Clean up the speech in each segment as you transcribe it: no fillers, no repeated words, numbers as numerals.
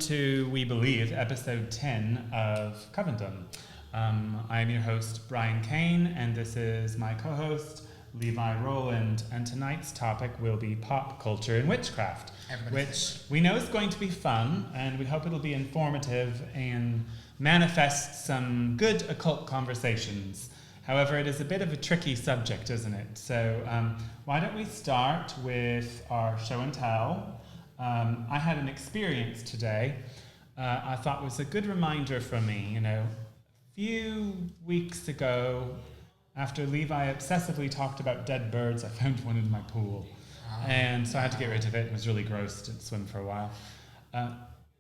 To, we believe, episode 10 of Covendom. I am your host, Brian Cain, and this is my co-host, Levi, Rowland, and tonight's topic will be pop culture and witchcraft, which we know is going to be fun, and we hope it'll be informative and manifest some good occult conversations. However, it is a bit of a tricky subject, isn't it? So why don't we start with our show and tell. I had an experience today I thought was a good reminder for me. You know, a few weeks ago, after Levi obsessively talked about dead birds, I found one in my pool. And so I had to get rid of it. It was really gross. Didn't swim for a while.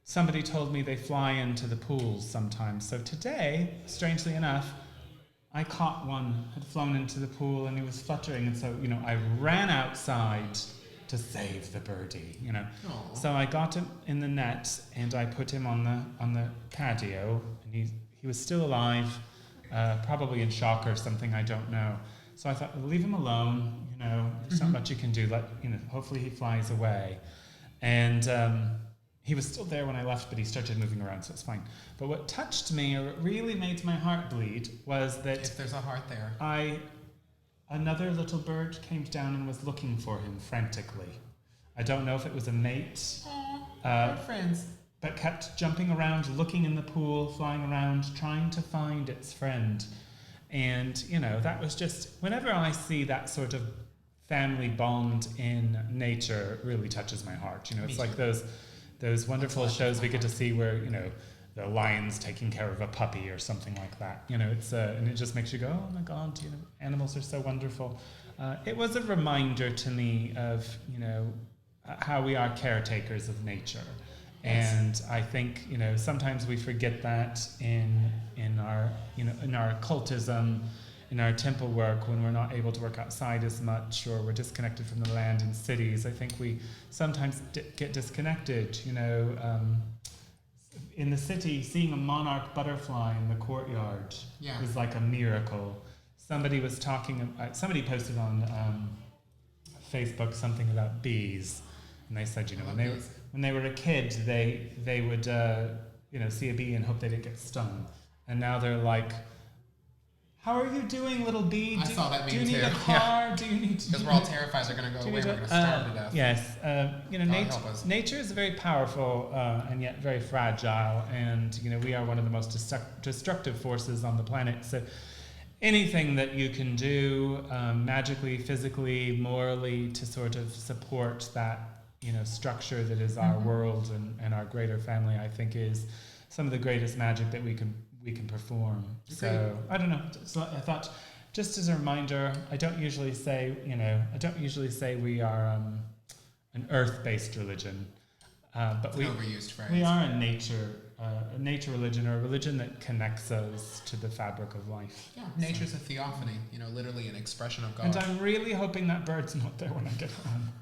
Somebody told me they fly into the pools sometimes. So today, strangely enough, I caught one, had flown into the pool, and he was fluttering. And so, you know, I ran outside to save the birdie, you know. Aww. So I got him in the net and I put him on the patio, and he was still alive, probably in shock or something, I don't know. So I thought, well, leave him alone, you know. There's not much you can do. Hopefully he flies away. And he was still there when I left, but he started moving around, so it's fine. But what touched me, or really made my heart bleed, was that if there's a heart there, another little bird came down and was looking for him frantically. I don't know if it was a mate. Good friends. But kept jumping around, looking in the pool, flying around, trying to find its friend. And, you know, that was just, whenever I see that sort of family bond in nature, it really touches my heart. You know, it's like those wonderful shows we get to see where, you know, the lion's taking care of a puppy or something like that. You know, it's and it just makes you go, oh my God, you know, animals are so wonderful. It was a reminder to me of, you know, how we are caretakers of nature. Yes. And I think, you know, sometimes we forget that in our, you know, in our occultism, in our temple work, when we're not able to work outside as much, or we're disconnected from the land in cities. I think we sometimes get disconnected, you know. In the city, seeing a monarch butterfly in the courtyard is like a miracle. Somebody was somebody posted on Facebook something about bees, and they said, you know, when they were a kid, they would you know, see a bee and hope they didn't get stung, and now they're like, how are you doing, little bee? I saw that meme too. Do you need a car? Do you need to... Because we're all terrified they're going to go away and we're going to starve to death. Yes. You know, nature is very powerful and yet very fragile. And, you know, we are one of the most destructive forces on the planet. So anything that you can do magically, physically, morally to sort of support that, you know, structure that is our world and our greater family, I think is some of the greatest magic that we can perform. So I don't know. So I thought, just as a reminder, I don't usually say we are an earth-based religion, but it's an overused phrase. We are a nature religion, or a religion that connects us to the fabric of life. Yeah, nature's a theophany, you know, literally an expression of God. And I'm really hoping that bird's not there when I get home.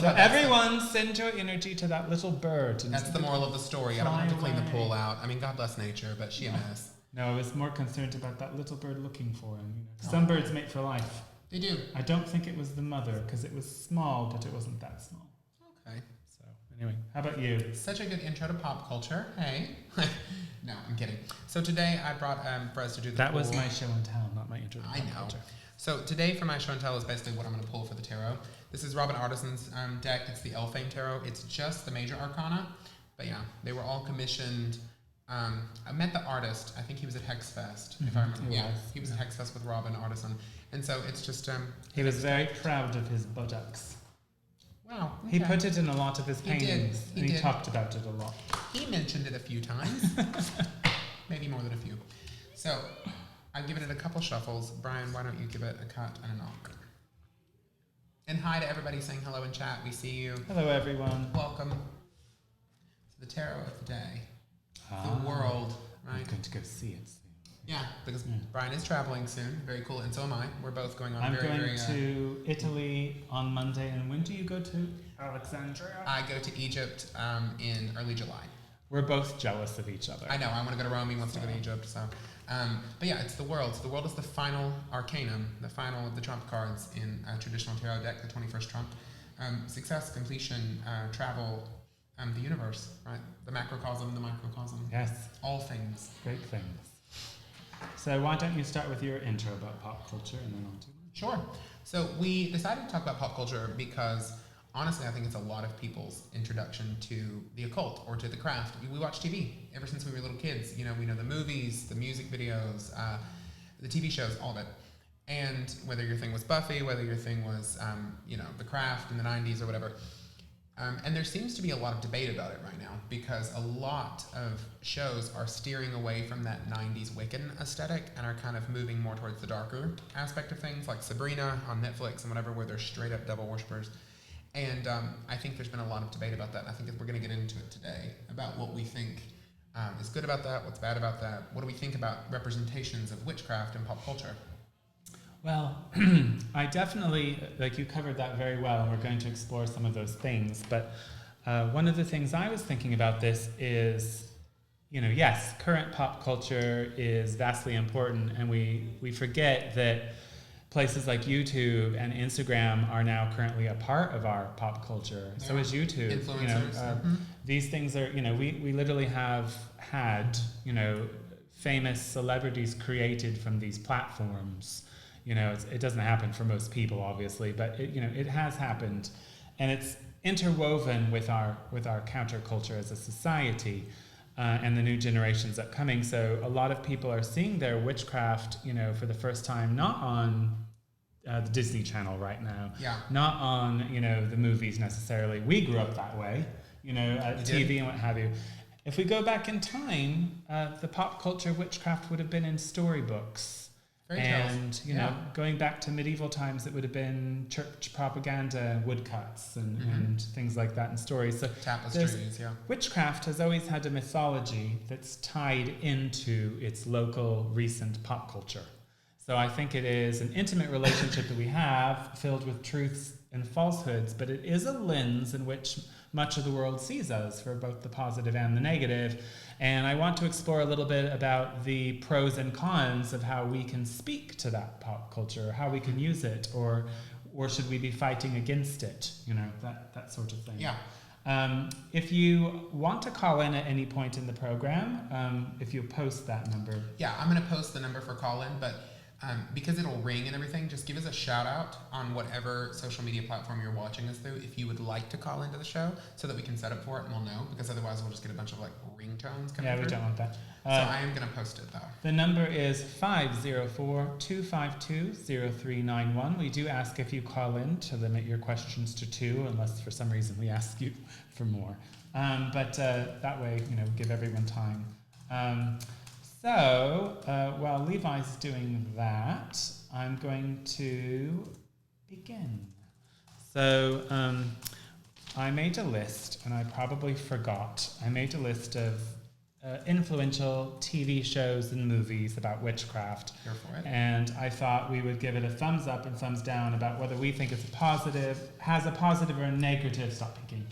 So everyone, send your energy to that little bird. And that's the moral of the story. I don't have to clean the pool out. I mean, God bless nature, but she a mess. No, I was more concerned about that little bird looking for him. You know. Some birds mate for life. They do. I don't think it was the mother, because it was small, but it wasn't that small. Okay. So anyway, how about you? Such a good intro to pop culture. Hey. No, I'm kidding. So today I brought for us to do the That pool. was my show and tell, not my intro to pop culture. So today for my show and tell is basically what I'm going to pull for the tarot. This is Robin Artisan's deck. It's the Elfane Tarot. It's just the major arcana. But yeah, they were all commissioned. I met the artist. I think he was at Hexfest, if I remember. He was at Hexfest with Robin Artisan. And so it's just... he was very proud of his buttocks. Wow. Okay. He put it in a lot of his paintings. He talked about it a lot. He mentioned it a few times. Maybe more than a few. So I've given it a couple shuffles. Brian, why don't you give it a cut and a knock? And hi to everybody saying hello in chat. We see you. Hello, everyone. Welcome to the tarot of the day. The world, right? I'm going to go see it soon. Yeah, because Brian is traveling soon. Very cool. And so am I. We're both going on I'm going to Italy on Monday. And when do you go to Alexandria? I go to Egypt in early July. We're both jealous of each other. I know. I want to go to Rome. He wants to go to Egypt. So, but yeah, it's the world. So the world is the final arcanum, the final of the trump cards in a traditional tarot deck, the 21st trump. Success, completion, travel, the universe, right? The macrocosm, the microcosm. Yes. All things. Great things. So why don't you start with your intro about pop culture and then on to mine? Sure. So we decided to talk about pop culture because honestly, I think it's a lot of people's introduction to the occult or to the craft. We watch TV ever since we were little kids. You know, we know the movies, the music videos, the TV shows, all of it. And whether your thing was Buffy, whether your thing was, the craft in the 90s or whatever. And there seems to be a lot of debate about it right now because a lot of shows are steering away from that 90s Wiccan aesthetic and are kind of moving more towards the darker aspect of things, like Sabrina on Netflix and whatever, where they're straight up devil worshippers. And I think there's been a lot of debate about that. And I think we're going to get into it today about what we think is good about that, what's bad about that, what do we think about representations of witchcraft in pop culture. Well, I definitely, you covered that very well, and we're going to explore some of those things. But one of the things I was thinking about this is, yes, current pop culture is vastly important, and we forget that places like YouTube and Instagram are now currently a part of our pop culture. Yeah. So is YouTube. Influencers. These things are, we literally have had, famous celebrities created from these platforms. It doesn't happen for most people, obviously, but it has happened, and it's interwoven with our counterculture as a society, and the new generations upcoming. So a lot of people are seeing their witchcraft, for the first time, not on the Disney Channel right now, not on the movies necessarily. We grew up that way, TV and what have you. If we go back in time, the pop culture witchcraft would have been in storybooks. And, going back to medieval times, it would have been church propaganda, woodcuts, and things like that, and stories. So tapestries, witchcraft has always had a mythology that's tied into its local, recent pop culture. So I think it is an intimate relationship that we have, filled with truths and falsehoods, but it is a lens in which much of the world sees us, for both the positive and the negative. And I want to explore a little bit about the pros and cons of how we can speak to that pop culture, how we can use it, or should we be fighting against it, that sort of thing. Yeah. If you want to call in at any point in the program, if you post that number. Yeah, I'm going to post the number for call-in, but because it'll ring and everything, just give us a shout out on whatever social media platform you're watching us through if you would like to call into the show, so that we can set up for it and we'll know, because otherwise we'll just get a bunch of ringtones coming through. Yeah, we don't want that. So I am going to post it though. The number is 504-252-0391. We do ask if you call in to limit your questions to 2, unless for some reason we ask you for more. But that way, give everyone time. So, while Levi's doing that, I'm going to begin. So, I made a list, and I probably forgot. I made a list of influential TV shows and movies about witchcraft. Here for it. And I thought we would give it a thumbs up and thumbs down about whether we think it's has a positive or a negative. Stop peeking.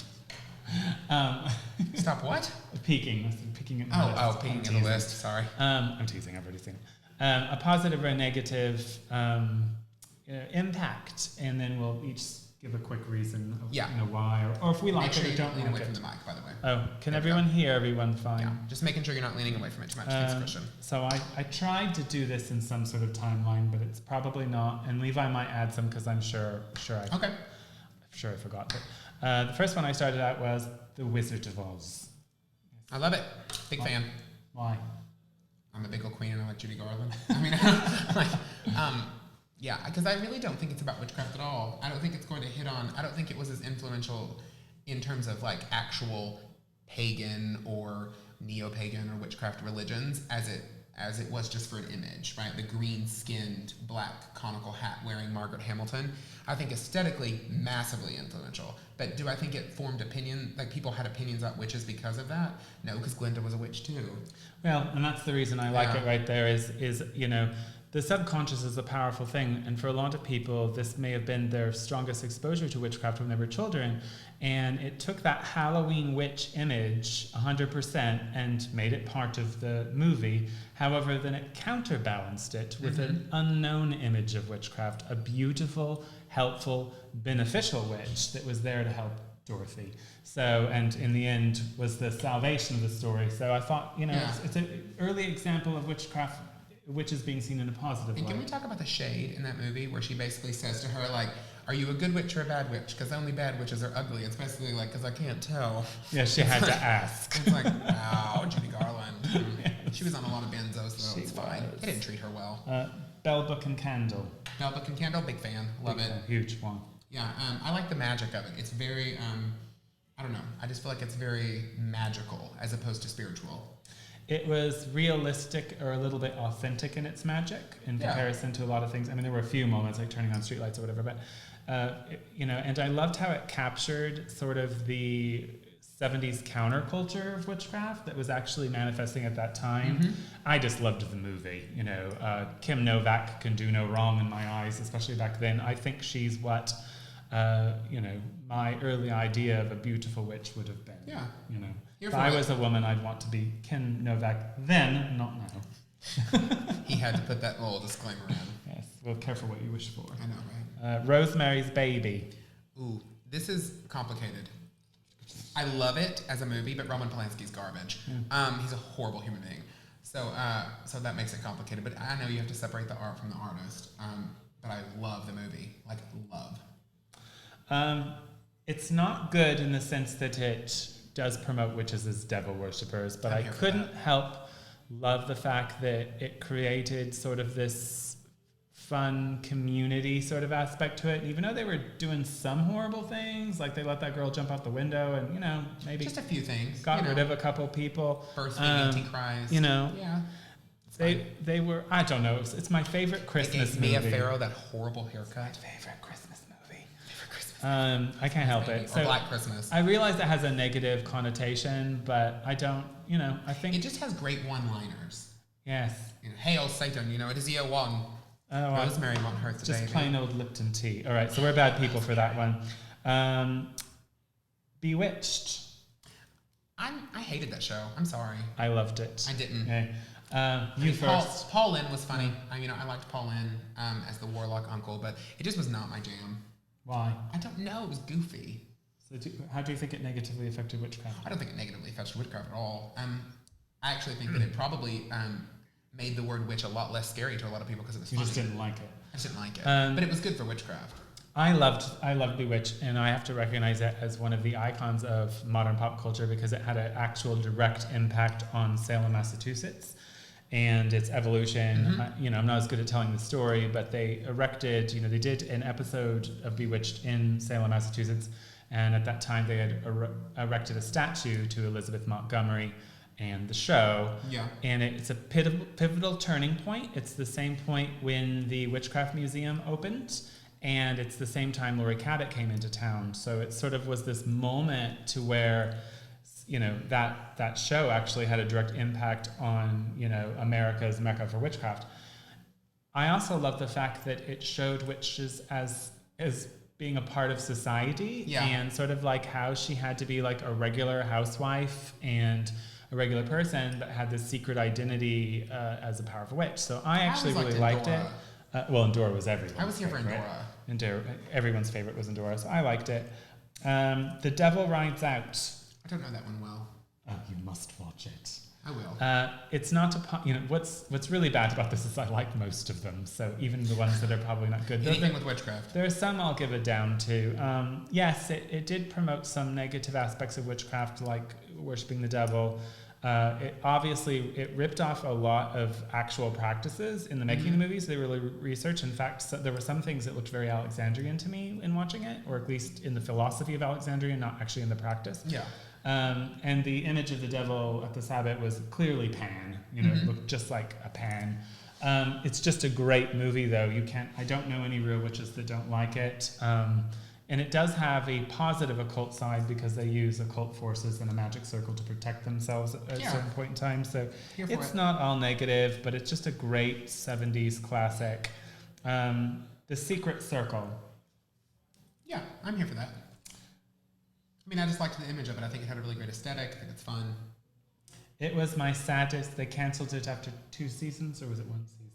Stop what? Peeking. Peeking at the list. Peeking at the list. Sorry. I'm teasing. I've already seen it. A positive or a negative impact, and then we'll each give a quick reason of why, or if we like it or don't lean like away it. from the mic, by the way. Oh, can everyone hear everyone fine? Yeah, just making sure you're not leaning away from it too much. Thanks, Christian. So I tried to do this in some sort of timeline, but it's probably not. And Levi might add some because I'm sure I forgot it. The first one I started out was The Wizard of Oz. I love it. Big fan. Why? I'm a big old queen and I like Judy Garland. Because I really don't think it's about witchcraft at all. I don't think it's going to hit on, I don't think it was as influential in terms of actual pagan or neo-pagan or witchcraft religions as it was just for an image, right? The green-skinned, black conical hat-wearing Margaret Hamilton. I think aesthetically, massively influential. But do I think it formed opinion, people had opinions about witches because of that? No, because Glinda was a witch too. Well, and that's the reason I like it right there is the subconscious is a powerful thing, and for a lot of people, this may have been their strongest exposure to witchcraft when they were children, and it took that Halloween witch image 100% and made it part of the movie. However, then it counterbalanced it with an unknown image of witchcraft, a beautiful, helpful, beneficial witch that was there to help Dorothy. So, and in the end was the salvation of the story. So I thought, it's an early example of witchcraft, witches being seen in a positive and light. Can we talk about the shade in that movie where she basically says to her, like, are you a good witch or a bad witch? Because only bad witches are ugly. It's basically like, because I can't tell. Yeah, she had to ask. It's like, wow, Judy Garland. Yes. She was on a lot of benzos, though. It's fine. They didn't treat her well. Bell Book and Candle. Bell Book and Candle, big fan. Love it. Huge one. Yeah, I like the magic of it. It's very, I don't know. I just feel like it's very magical as opposed to spiritual. It was realistic or a little bit authentic in its magic in comparison to a lot of things. I mean, there were a few moments like turning on streetlights or whatever, but, and I loved how it captured sort of the 70s counterculture of witchcraft that was actually manifesting at that time. Mm-hmm. I just loved the movie. Kim Novak can do no wrong in my eyes, especially back then. I think she's what, my early idea of a beautiful witch would have been. Yeah. If I was a woman, I'd want to be Kim Novak then, not now. He had to put that little disclaimer in. Yes, well, careful what you wish for. I know, right? Rosemary's Baby. Ooh, this is complicated. I love it as a movie, but Roman Polanski's garbage. He's a horrible human being. So that makes it complicated. But I know you have to separate the art from the artist. But I love the movie. Like, love. It's not good in the sense that it does promote witches as devil worshippers, but I couldn't help love the fact that it created sort of this fun community sort of aspect to it. Even though they were doing some horrible things, like they let that girl jump out the window and, maybe just a few things. Got rid of a couple people. Birthing Antichrist. Yeah. They were, I don't know, it's my favorite Christmas movie. Mia Farrow, that horrible haircut. My favorite Christmas movie. I can't help it. So Black Christmas. I realize that has a negative connotation, but I don't, I think... It just has great one-liners. Yes. Hail Satan, it is year one. Rosemary won't hurt the just baby. Plain old Lipton tea. All right, so we're bad people for that one. Bewitched. I hated that show. I'm sorry. I loved it. I didn't. Okay. You first. Paul Lynn was funny. I liked Paul Lynn as the warlock uncle, but it just was not my jam. Why? I don't know. It was goofy. So how do you think it negatively affected witchcraft? I don't think it negatively affected witchcraft at all. I actually think that it probably made the word witch a lot less scary to a lot of people because it was funny. You just didn't like it. I just didn't like it. But it was good for witchcraft. I loved Bewitched, and I have to recognize it as one of the icons of modern pop culture because it had an actual direct impact on Salem, Massachusetts, and its evolution. Mm-hmm. I'm not as good at telling the story, but they erected, they did an episode of Bewitched in Salem, Massachusetts, and at that time they had erected a statue to Elizabeth Montgomery and the show. Yeah. And it's a pivotal turning point. It's the same point when the Witchcraft Museum opened. And it's the same time Laurie Cabot came into town. So it sort of was this moment to where, that show actually had a direct impact on, America's mecca for witchcraft. I also love the fact that it showed witches as being a part of society. Yeah. And sort of like how she had to be like a regular housewife and a regular person, but had this secret identity as a powerful witch. So I actually really liked it. Endora was everyone's I was here for Endora. Everyone's favorite was Endora, so I liked it. The Devil Rides Out. I don't know that one well. Oh, you must watch it. I will. It's not what's really bad about this is I like most of them, so even the ones that are probably not good. Anything with witchcraft. There are some I'll give it down to. Yes, it did promote some negative aspects of witchcraft, like worshipping the devil. It ripped off a lot of actual practices in the making of the movies. They really researched. In fact, there were some things that looked very Alexandrian to me in watching it, or at least in the philosophy of Alexandrian, not actually in the practice. Yeah. And the image of the devil at the Sabbath was clearly Pan. It looked just like a Pan. It's just a great movie, though. I don't know any real witches that don't like it. And it does have a positive occult side because they use occult forces in a magic circle to protect themselves at a certain point in time. So it's not all negative, but it's just a great 70s classic. The Secret Circle. Yeah, I'm here for that. I just liked the image of it. I think it had a really great aesthetic. I think it's fun. It was my saddest. They canceled it after 2 seasons, or was it 1 season?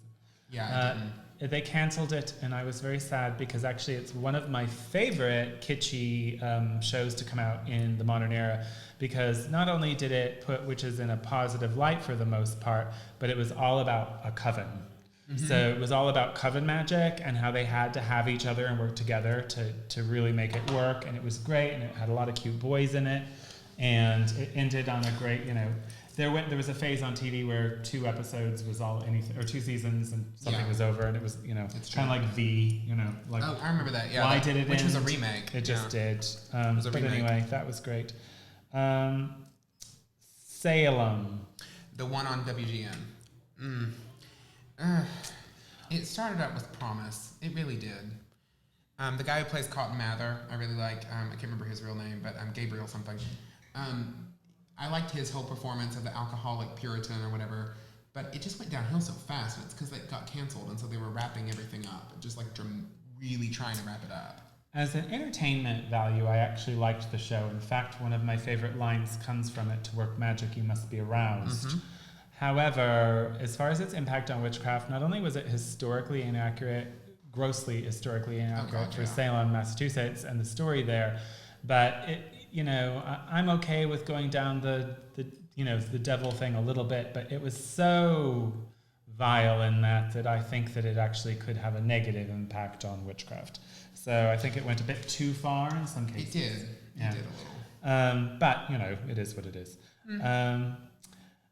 Yeah, they canceled it, and I was very sad because actually it's one of my favorite kitschy shows to come out in the modern era, because not only did it put witches in a positive light for the most part, but it was all about a coven. So it was all about coven magic and how they had to have each other and work together to really make it work, and it was great, and it had a lot of cute boys in it, and it ended on a great, there was a phase on TV where 2 episodes was all anything, or 2 seasons, and something was over, and it was, it's kind of like like. Oh, I remember that. Yeah. Why did it Which end? was a remake. It just did. It was a but remake. anyway, that was great. Salem. The one on WGN. It started out with promise. It really did. The guy who plays Cotton Mather, I really like. I can't remember his real name, but Gabriel something. I liked his whole performance of the alcoholic Puritan or whatever, but it just went downhill so fast. And it's because it got canceled, and so they were wrapping everything up, just like really trying to wrap it up. As an entertainment value, I actually liked the show. In fact, one of my favorite lines comes from it: "To work magic, you must be aroused." However, as far as its impact on witchcraft, not only was it historically inaccurate, grossly historically inaccurate for Salem, Massachusetts, and the story there, but I'm okay with going down the devil thing a little bit, but it was so vile in that I think that it actually could have a negative impact on witchcraft. So I think it went a bit too far in some cases. It did. Yeah. It did a little. But it is what it is.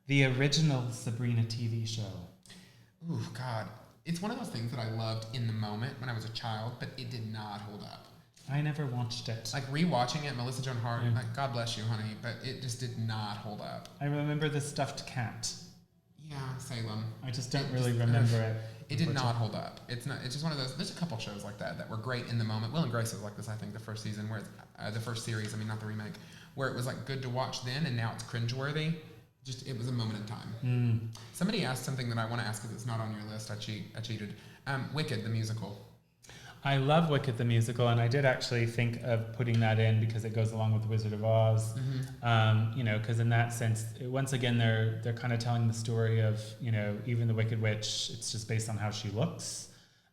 The original Sabrina TV show. Ooh, God. It's one of those things that I loved in the moment when I was a child, but it did not hold up. I never watched it. Like rewatching it, Melissa Joan Hart, like, God bless you, honey, but it just did not hold up. I remember the stuffed cat. Yeah, Salem. I just don't really remember it. It did not hold up. It's just one of those. There's a couple shows like that were great in the moment. Will and Grace was like this, I think, the first season where the first series. I mean, not the remake, where it was like good to watch then, and now it's cringeworthy. It was a moment in time. Somebody asked something that I want to ask because it's not on your list. I cheated. Wicked, the musical. I love Wicked the musical, and I did actually think of putting that in because it goes along with The Wizard of Oz. Because in that sense, once again, they're kind of telling the story of, even the Wicked Witch. It's just based on how she looks,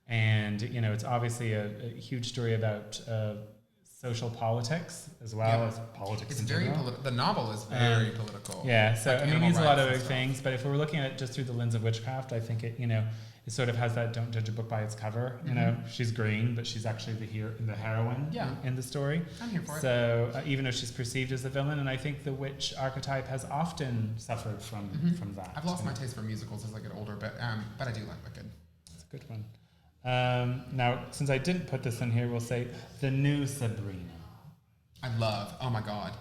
and it's obviously a huge story about social politics as well as politics. It's in very general. the novel is very political. Yeah, so like it means a lot of other stuff. things, but if we're looking at it just through the lens of witchcraft, I think it it sort of has that "don't judge a book by its cover." She's green, but she's actually the heroine in the story. I'm here for it. So even though she's perceived as a villain, and I think the witch archetype has often suffered from that. I've lost my taste for musicals as I get older, but I do like Wicked. It's a good one. Now, since I didn't put this in here, we'll say the new Sabrina. I love. Oh my God.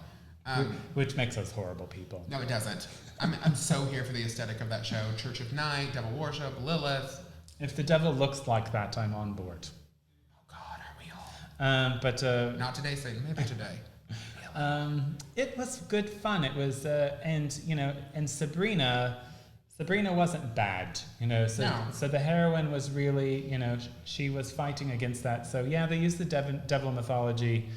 Which makes us horrible people. No, it doesn't. I'm so here for the aesthetic of that show. Church of Night, Devil Worship, Lilith. If the devil looks like that, I'm on board. Oh God, are we all? But not today, Satan. Maybe today. it was good fun. It was, and Sabrina wasn't bad, So the heroine was really, she was fighting against that. So yeah, they used the devil mythology.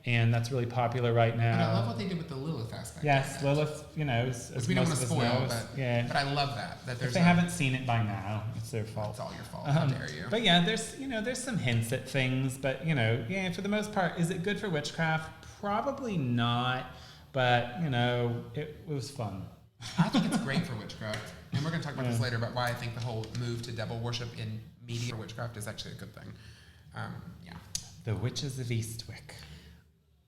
And that's really popular right now. And I love what they did with the Lilith aspect. Yes, Lilith, as we don't want most to of us spoil, knows. but I love that there's. If they haven't seen it by now, it's their fault. It's all your fault. How dare you? But yeah, there's some hints at things, but for the most part, is it good for witchcraft? Probably not, but it was fun. I think it's great for witchcraft, and we're going to talk about this later about why I think the whole move to devil worship in media for witchcraft is actually a good thing. The Witches of Eastwick.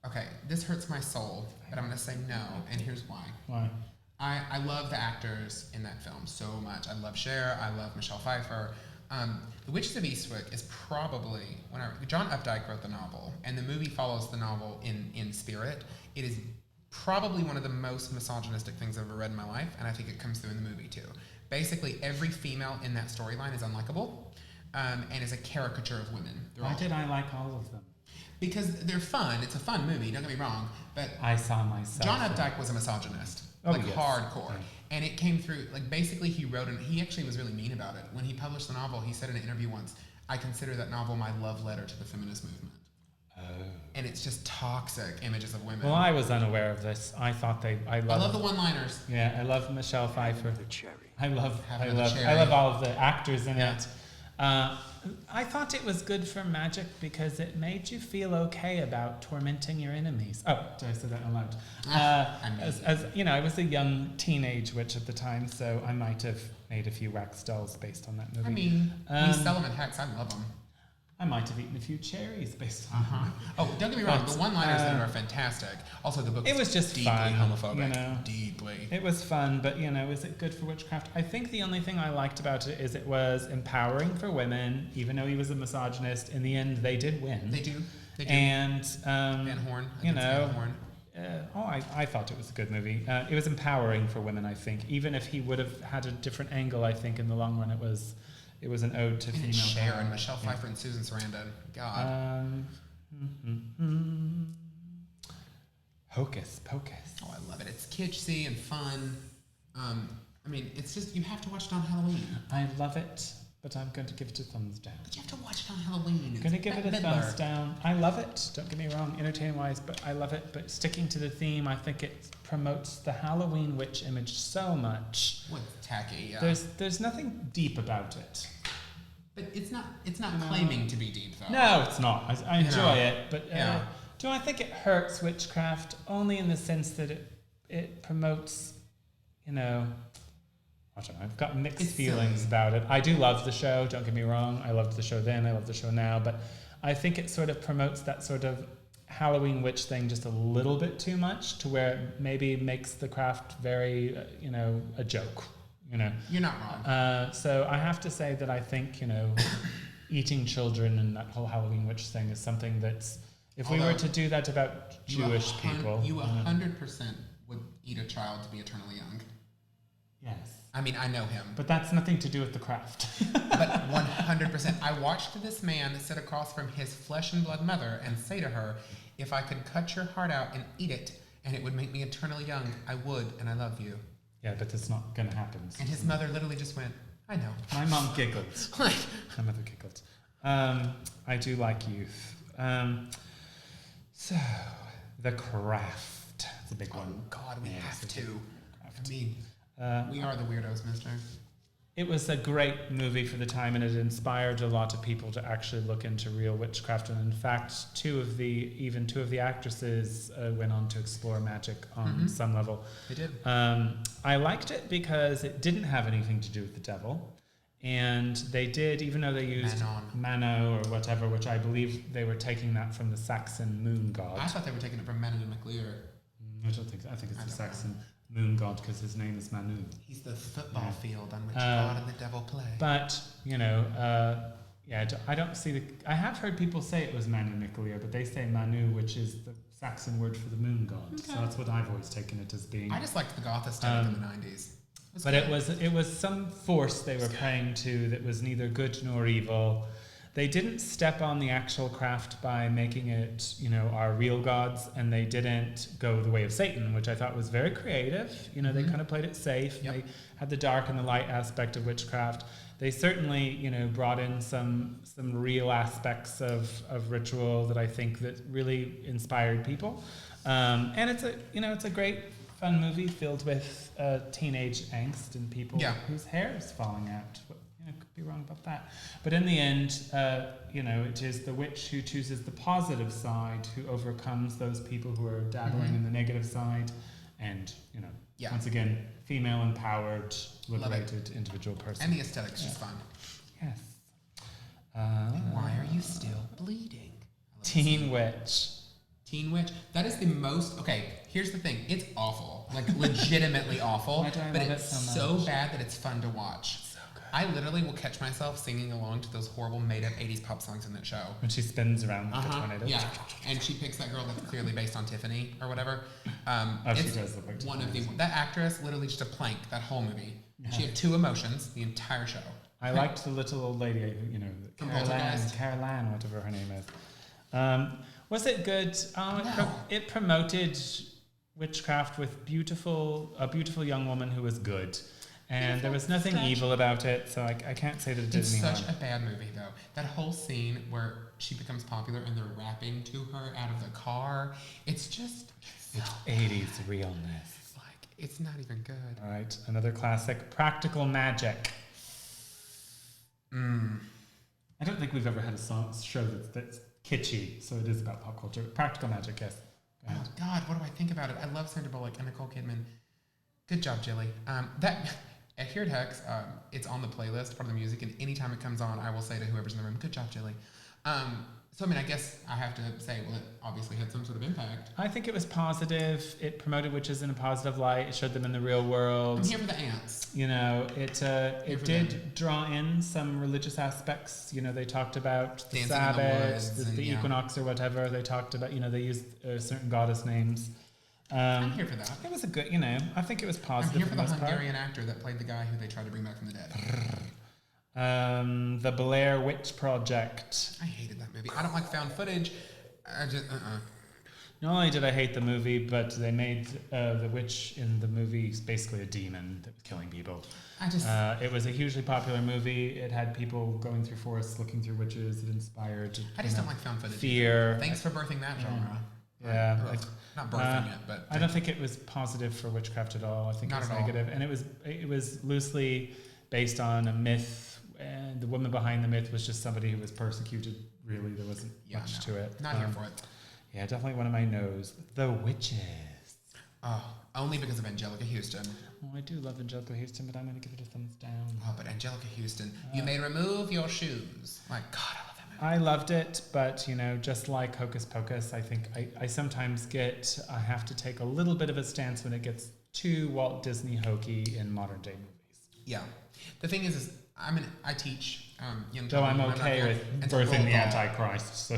Okay, this hurts my soul, but I'm going to say no, and here's why. Why? I love the actors in that film so much. I love Cher. I love Michelle Pfeiffer. The Witches of Eastwick is probably, John Updike wrote the novel, and the movie follows the novel in spirit. It is probably one of the most misogynistic things I've ever read in my life, and I think it comes through in the movie too. Basically, every female in that storyline is unlikable, and is a caricature of women. Why did I like all of them? Because they're fun. It's a fun movie, don't get me wrong. But I saw myself. John Updike was a misogynist. Hardcore. Yeah. And it came through, basically he wrote, and he actually was really mean about it. When he published the novel, he said in an interview once, I consider that novel my love letter to the feminist movement. Oh. And it's just toxic images of women. Well, I was unaware of this. I thought I love the one-liners. Yeah, I love Michelle Pfeiffer. The cherry. I love all of the actors in it. I thought it was good for magic because it made you feel okay about tormenting your enemies. Oh, did I say that out loud? As you know, I was a young teenage witch at the time, so I might have made a few wax dolls based on that movie. I mean, we sell them at Hex. I love them. I might have eaten a few cherries based on that. Oh, don't get me wrong. The one-liners in it are fantastic. Also, the book it was just deeply fun, homophobic. you know. Deeply. It was fun, but, you know, is it good for witchcraft? I think the only thing I liked about it is it was empowering for women, even though he was a misogynist. In the end, they did win. They do. They do. And, Van Horn. you know, I thought it was a good movie. It was empowering for women, I think. Even if he would have had a different angle, I think, in the long run, it was an ode to female. Sharon, Michelle Pfeiffer, and Susan Sarandon. God. Hocus Pocus. Oh, I love it. It's kitschy and fun. I mean, it's just, you have to watch it on Halloween. I love it, but I'm going to give it a thumbs down. But you have to watch it on Halloween. I'm going to give it a thumbs down. I love it. Don't get me wrong, entertaining-wise, but I love it. But sticking to the theme, I think it promotes the Halloween witch image so much. What's tacky? Yeah. There's nothing deep about it. But it's not claiming to be deep, though. No, it's not. I enjoy it, but yeah. do I think it hurts witchcraft? Only in the sense that it promotes, you know, I don't know, I've got mixed feelings about it. I do love the show, don't get me wrong. I loved the show then, I love the show now, but I think it sort of promotes that sort of Halloween witch thing just a little bit too much, to where it maybe makes the craft very, you know, a joke. You know, you're not wrong. So I have to say that I think, you know, eating children and that whole Halloween witch thing is something that's, if we were to do that about Jewish people, you 100% would eat a child to be eternally young. Yes. I mean, I know him. But that's nothing to do with the craft. But 100%. I watched this man sit across from his flesh and blood mother and say to her, if I could cut your heart out and eat it, and it would make me eternally young, I would, and I love you. Yeah, but that's not going to happen. And his mother literally just went, I know. My mom giggled. My mother giggled. I do like youth. So, the craft. It's a big one. God, we have to. I mean, we are the weirdos, mister. It was a great movie for the time, and it inspired a lot of people to actually look into real witchcraft. And in fact, two of the actresses went on to explore magic on some level. They did. I liked it because it didn't have anything to do with the devil. And they did, even though they used Mano or whatever, which I believe they were taking that from the Saxon moon god. I thought they were taking it from Manu MacLear. I don't think so. I think it's the Saxon moon god because his name is Manu. He's the football field on which God and the devil play. But, you know, I don't see I have heard people say it was Manu MacLear, but they say Manu, which is the Saxon word for the moon god. Okay. So that's what I've always taken it as being. I just liked the goth aesthetic in the 90s. But it was some force they were praying to that was neither good nor evil. They didn't step on the actual craft by making it, you know, our real gods, and they didn't go the way of Satan, which I thought was very creative. You know, they kind of played it safe. Yep. They had the dark and the light aspect of witchcraft. They certainly, you know, brought in some real aspects of ritual that I think that really inspired people. And it's a great fun movie filled with teenage angst and people whose hair is falling out. Could be wrong about that. But in the end, it is the witch who chooses the positive side, who overcomes those people who are dabbling in the negative side. And, once again, female empowered, liberated individual person. And the aesthetic's just fun. Yes. And why are you still bleeding? Teen Witch. Teen Witch. That is the most... Okay, here's the thing. It's awful. Like, legitimately awful. But it's so bad that it's fun to watch. I literally will catch myself singing along to those horrible made-up 80s pop songs in that show. When she spins around like a tornado. Yeah, and she picks that girl that's clearly based on Tiffany or whatever. She does look like Tiffany. That actress, literally just a plank, that whole movie. Yeah. She had two emotions the entire show. I liked the little old lady, Caroline, whatever her name is. Was it good? No. It promoted witchcraft with a beautiful young woman who was good. And there was nothing evil about it, so I can't say that it did any harm. It's such a bad movie, though. That whole scene where she becomes popular and they're rapping to her out of the car, it's just... It's 80s realness. It's not even good. All right, another classic, Practical Magic. I don't think we've ever had a show that's kitschy, so it is about pop culture. Practical Magic, yes. Oh God, what do I think about it? I love Sandra Bullock and Nicole Kidman. Good job, Jilly. That here at Hex, it's on the playlist, part of the music, and anytime it comes on, I will say to whoever's in the room, "Good job, Jilly." So, I mean, I guess I have to say, well, it obviously had some sort of impact. I think it was positive. It promoted witches in a positive light. It showed them in the real world. I'm here for the ants. You know, it did draw in some religious aspects. You know, they talked about the Dancing Sabbath, in the equinox or whatever. They talked about, you know, they used certain goddess names. I'm here for that. It was a good, you know, I think it was positive. I'm here for the Hungarian actor that played the guy who they tried to bring back from the dead. The Blair Witch Project. I hated that movie. I don't like found footage. I just, Not only did I hate the movie, but they made the witch in the movie basically a demon that was killing people. It was a hugely popular movie. It had people going through forests looking through witches. It inspired. I just don't like found footage. Fear. Thanks for birthing that genre. Yeah. Not birthing it, but I don't think it was positive for witchcraft at all. I think it was negative, and it was loosely based on a myth. And the woman behind the myth was just somebody who was persecuted. Really, there wasn't much to it. Not here for it. Yeah, definitely one of my no's. The Witches. Oh, only because of Angelica Houston. Oh, I do love Angelica Houston, but I'm going to give it a thumbs down. Oh, but Angelica Houston, you may remove your shoes. My God, I love that movie. I loved it, but, you know, just like Hocus Pocus, I think I sometimes I have to take a little bit of a stance when it gets too Walt Disney hokey in modern day movies. Yeah. The thing is I teach young children. Though I'm okay with birthing the Antichrist, so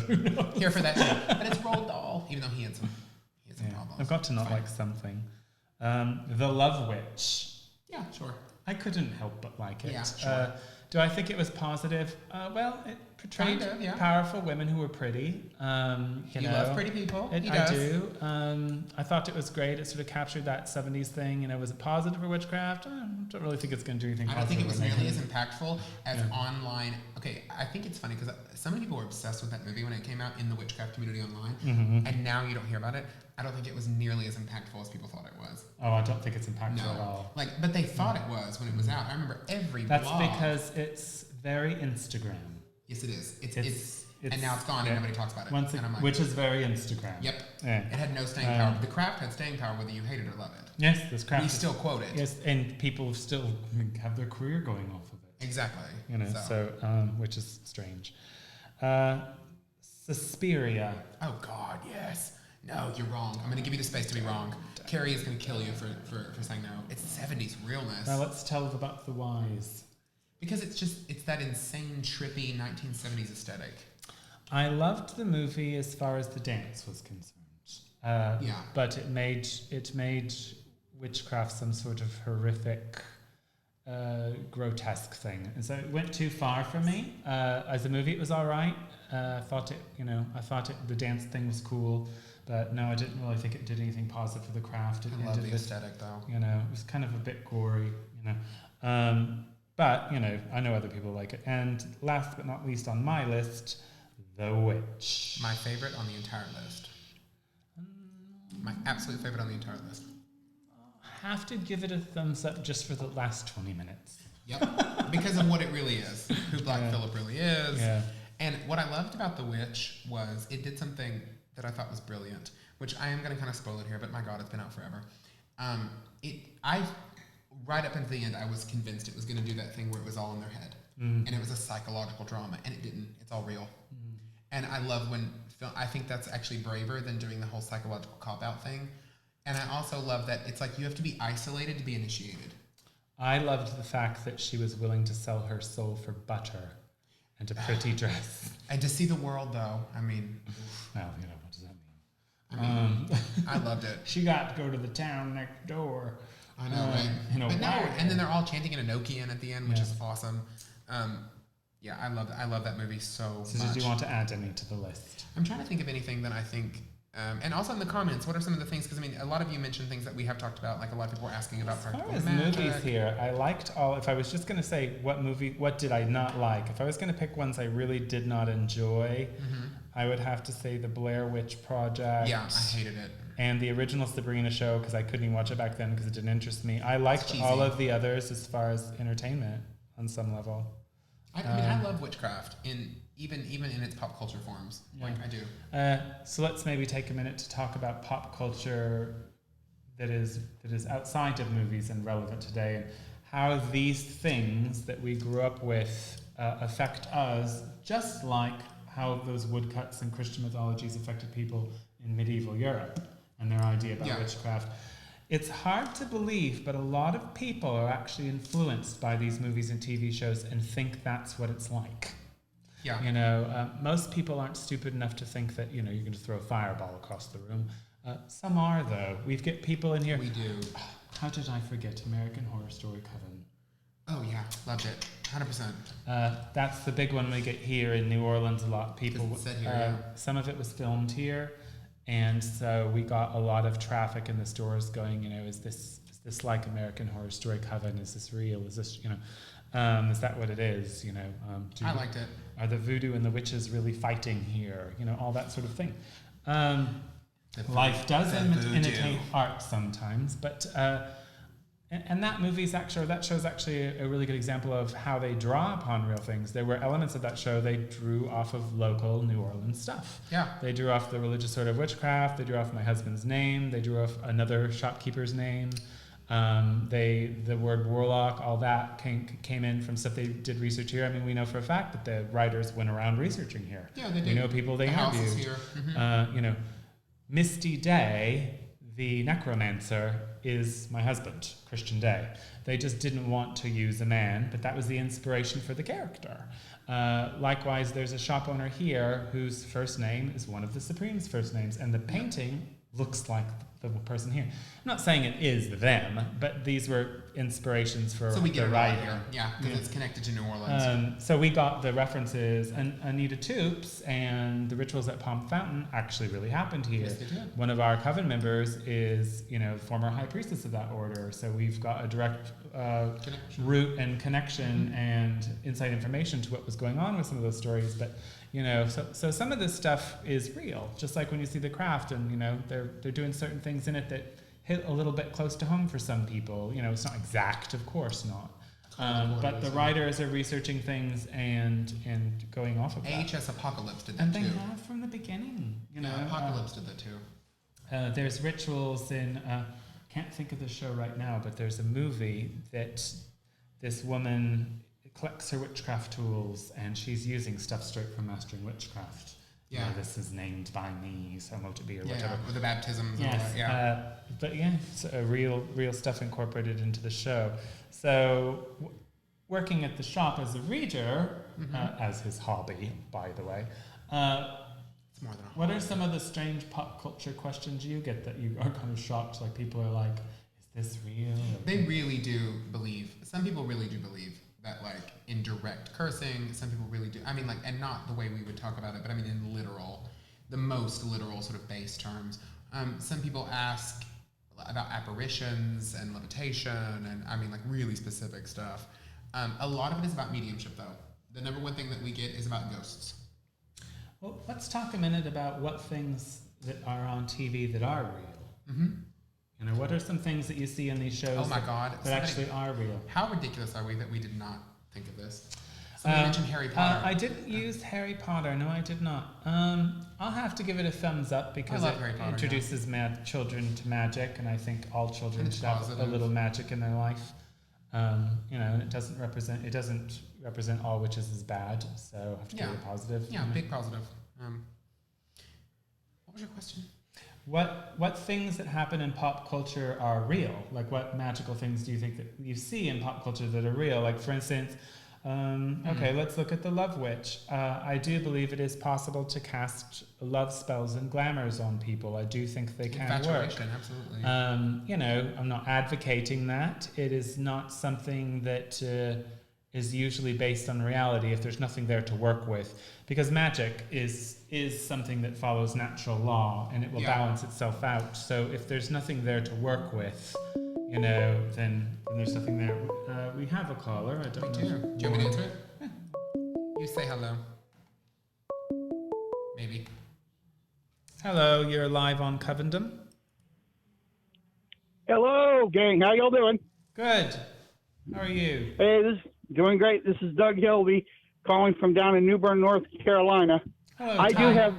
here for that too. But it's Roald Dahl, even though he had some problems. I've got to not like something. The Love Witch. Yeah, sure. I couldn't help but like it. Yeah, sure. Do I think it was positive? Well, it portrayed powerful women who were pretty. You love pretty people. I do. I thought it was great. It sort of captured that 70s thing. You know, was it positive for witchcraft? I don't really think it's going to do anything positive. I don't think it was nearly as impactful as online. Okay, I think it's funny because so many people were obsessed with that movie when it came out in the witchcraft community online, and now you don't hear about it. I don't think it was nearly as impactful as people thought it was. Oh, I don't think it's impactful at all. But they thought it was when it was out. I remember every blog. That's because it's very Instagram. Yes, it is. It's and now it's gone and nobody talks about it. Which is very Instagram. Yep. Yeah. It had no staying power. The craft had staying power whether you hate it or love it. Yes, this craft. We still quote it. Yes, and people still have their career going off of it. Exactly. You know, so which is strange. Suspiria. Oh God, yes. No, you're wrong. I'm going to give you the space to be wrong. Carrie is going to kill you for saying no. It's 70s realness. Now let's tell about the whys. Because it's that insane, trippy 1970s aesthetic. I loved the movie as far as the dance was concerned. But it made witchcraft some sort of horrific, grotesque thing, and so it went too far for me. As a movie, it was all right. I thought the dance thing was cool. But no, I didn't really think it did anything positive for the craft. I love the aesthetic, though. You know, it was kind of a bit gory, you know. But, you know, I know other people like it. And last but not least on my list, The Witch. My favorite on the entire list. My absolute favorite on the entire list. I have to give it a thumbs up just for the last 20 minutes. Yep, because of what it really is. Who Black Phillip really is. Yeah. And what I loved about The Witch was it did something that I thought was brilliant, which I am going to kind of spoil it here, but my God, it's been out forever. Right up until the end, I was convinced it was going to do that thing where it was all in their head, and it was a psychological drama, and it didn't. It's all real. And I love when I think that's actually braver than doing the whole psychological cop-out thing. And I also love that it's like you have to be isolated to be initiated. I loved the fact that she was willing to sell her soul for butter and a pretty dress. And to see the world, though, I mean... Well, you know, what does that mean? I loved it. She got to go to the town next door. I know, right? But no, and then they're all chanting in Enochian at the end, which is awesome. I love that movie so much. So did you want to add any to the list? I'm trying to think of anything that I think... and also in the comments, what are some of the things? Because, I mean, a lot of you mentioned things that we have talked about. Like, a lot of people were asking about practical magic. As far as movies here, I liked all... If I was just going to say what did I not like? If I was going to pick ones I really did not enjoy, I would have to say The Blair Witch Project. Yeah, I hated it. And the original Sabrina show, because I couldn't even watch it back then because it didn't interest me. I liked all of the others as far as entertainment on some level. I mean, I love witchcraft even in its pop culture forms. Yeah. Like I do. So let's maybe take a minute to talk about pop culture that is outside of movies and relevant today, and how these things that we grew up with affect us, just like how those woodcuts and Christian mythologies affected people in medieval Europe and their idea about witchcraft. It's hard to believe, but a lot of people are actually influenced by these movies and TV shows and think that's what it's like. Yeah. You know, most people aren't stupid enough to think that, you know, you're going to throw a fireball across the room. Some are, though. We've got people in here. We do. How did I forget American Horror Story Coven? Oh, yeah. Loved it. 100%. That's the big one we get here in New Orleans a lot. People, said here, some of it was filmed here, and so we got a lot of traffic in the stores going, you know, is this like American Horror Story Coven? Is this real? Is this, you know, is that what it is? You know, I liked it. Are the voodoo and the witches really fighting here? You know, all that sort of thing. Life does imitate art sometimes, but and that show's actually a really good example of how they draw upon real things. There were elements of that show they drew off of local New Orleans stuff. Yeah. They drew off the religious sort of witchcraft. They drew off my husband's name. They drew off another shopkeeper's name. The word warlock, all that came in from stuff they did research here. I mean, we know for a fact that the writers went around researching here. Yeah, they did. We know people they interviewed. House is here. Mm-hmm. You know, Misty Day, the necromancer, is my husband, Christian Day. They just didn't want to use a man, but that was the inspiration for the character. Likewise, there's a shop owner here whose first name is one of the Supreme's first names, and the painting looks like the person here. I'm not saying it is them, but these were inspirations for so we get the it writer. Here. Yeah, because it's connected to New Orleans. So we got the references, and Anita Toops and the rituals at Palm Fountain actually really happened here. Yes, they did. One of our coven members is, you know, former high priestess of that order, so we've got a direct root and connection and inside information to what was going on with some of those stories. But you know, so some of this stuff is real, just like when you see The Craft, and you know, they're doing certain things in it that hit a little bit close to home for some people. You know, it's not exact, of course not. But the writers are researching things and going off of that. AHS Apocalypse did that and too. And they have from the beginning. You know, Apocalypse did that too. There's rituals in, can't think of the show right now, but there's a movie that this woman collects her witchcraft tools, and she's using stuff straight from Mastering Witchcraft. Yeah. You know, this is named by me, so mote it be, or whatever. Yeah, with the baptisms. Yes. And all that. Yeah. But yeah, it's real stuff incorporated into the show. So working at the shop as a reader, as his hobby, by the way, it's more than a what are some of the strange pop culture questions you get that you are kind of shocked? Like people are like, is this real? They really do believe. Some people really do believe that, like, in direct cursing, some people really do. I mean, like, and not the way we would talk about it, but I mean in literal, the most literal sort of base terms. Some people ask about apparitions and levitation, and I mean, like, really specific stuff. A lot of it is about mediumship, though. The number one thing that we get is about ghosts. Well, let's talk a minute about what things that are on TV that are real. Mm-hmm. You know, what are some things that you see in these shows that actually are real? How ridiculous are we that we did not think of this? Somebody mentioned Harry Potter. I didn't use Harry Potter. No, I did not. I'll have to give it a thumbs up because it introduces children to magic, and I think all children should have a little magic in their life. You know, and it doesn't represent all witches as bad, so I have to give it a positive. Yeah, big positive. What was your question? What things that happen in pop culture are real? Like, what magical things do you think that you see in pop culture that are real? Like, for instance, let's look at the Love Witch. I do believe it is possible to cast love spells and glamours on people. I do think they can work. Absolutely. You know, I'm not advocating that. It is not something that is usually based on reality if there's nothing there to work with, because magic is something that follows natural law, and it will balance itself out. So if there's nothing there to work with, you know, then there's nothing there. We have a caller. I don't know. Do you want me to answer it? Yeah. You say hello. Maybe. Hello, you're live on Covendom. Hello, gang. How y'all doing? Good. How are you? Hey, doing great. This is Doug Hilby. calling from down in New Bern, North Carolina. Hello, I Tom. do have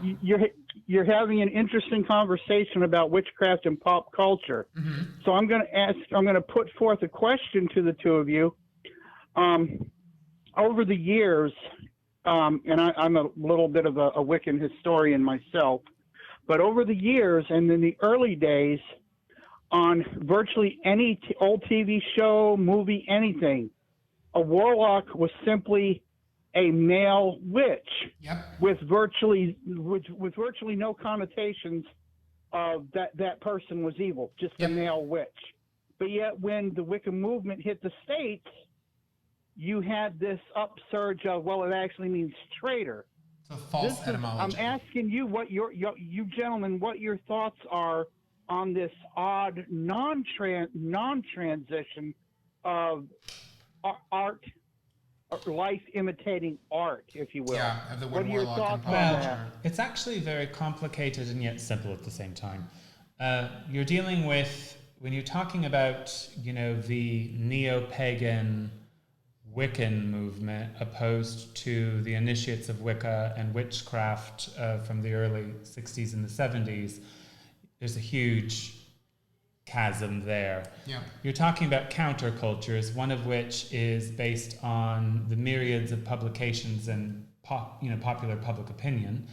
you're having an interesting conversation about witchcraft and pop culture. Mm-hmm. So I'm going to put forth a question to the two of you. Over the years, and I'm a little bit of a Wiccan historian myself, but over the years and in the early days, on virtually any old TV show, movie, anything, a warlock was simply a male witch. Yep. With virtually no connotations of that person was evil, just Yep. a male witch. But yet, when the Wiccan movement hit the States, you had this upsurge of, well, it actually means traitor. It's a false etymology. I'm asking you what you gentlemen, what your thoughts are on this odd non-transition of art, life imitating art, if you will. Yeah, of the word What are your warlock thoughts and on Well, that? it's actually very complicated and yet simple at the same time. You're dealing with, when you're talking about, the neo-pagan Wiccan movement opposed to the initiates of Wicca and witchcraft from the early 60s and the 70s, there's a huge chasm there. Yeah. You're talking about countercultures, one of which is based on the myriads of publications and popular public opinion.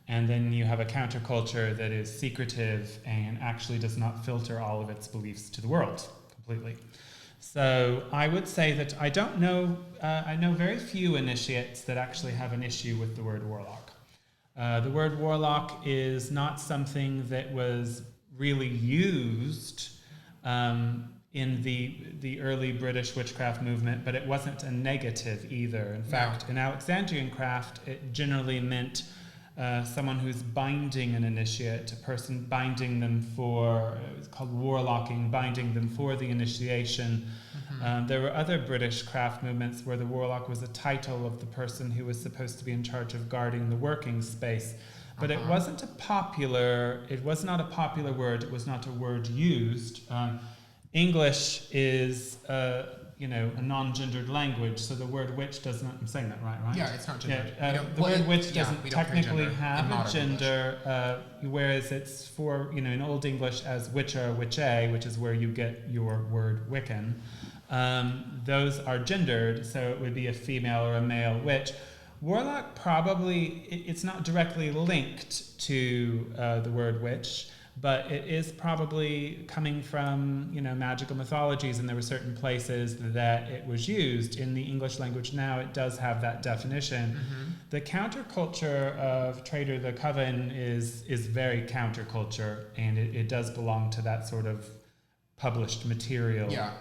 And then you have a counterculture that is secretive and actually does not filter all of its beliefs to the world completely. So I would say that I don't know, I know very few initiates that actually have an issue with the word warlock. The word warlock is not something that was really used in the early British witchcraft movement, but it wasn't a negative either. In fact, in Alexandrian craft, it generally meant someone who's binding an initiate, a person binding them for, it's called warlocking, binding them for the initiation. Mm-hmm. There were other British craft movements where the warlock was a title of the person who was supposed to be in charge of guarding the working space. But it was not a popular word, it was not a word used. English is, a non-gendered language, so the word witch doesn't, I'm saying that right? Yeah, it's not gendered. Yeah, the word witch doesn't technically have a gender, whereas it's for, in Old English as witcher, witche, which is where you get your word Wiccan. Those are gendered, so it would be a female or a male witch. Warlock probably, it's not directly linked to the word witch, but it is probably coming from, magical mythologies, and there were certain places that it was used. In the English language now, it does have that definition. Mm-hmm. The counterculture of Trader the Coven is very counterculture, and it does belong to that sort of published material. Yeah.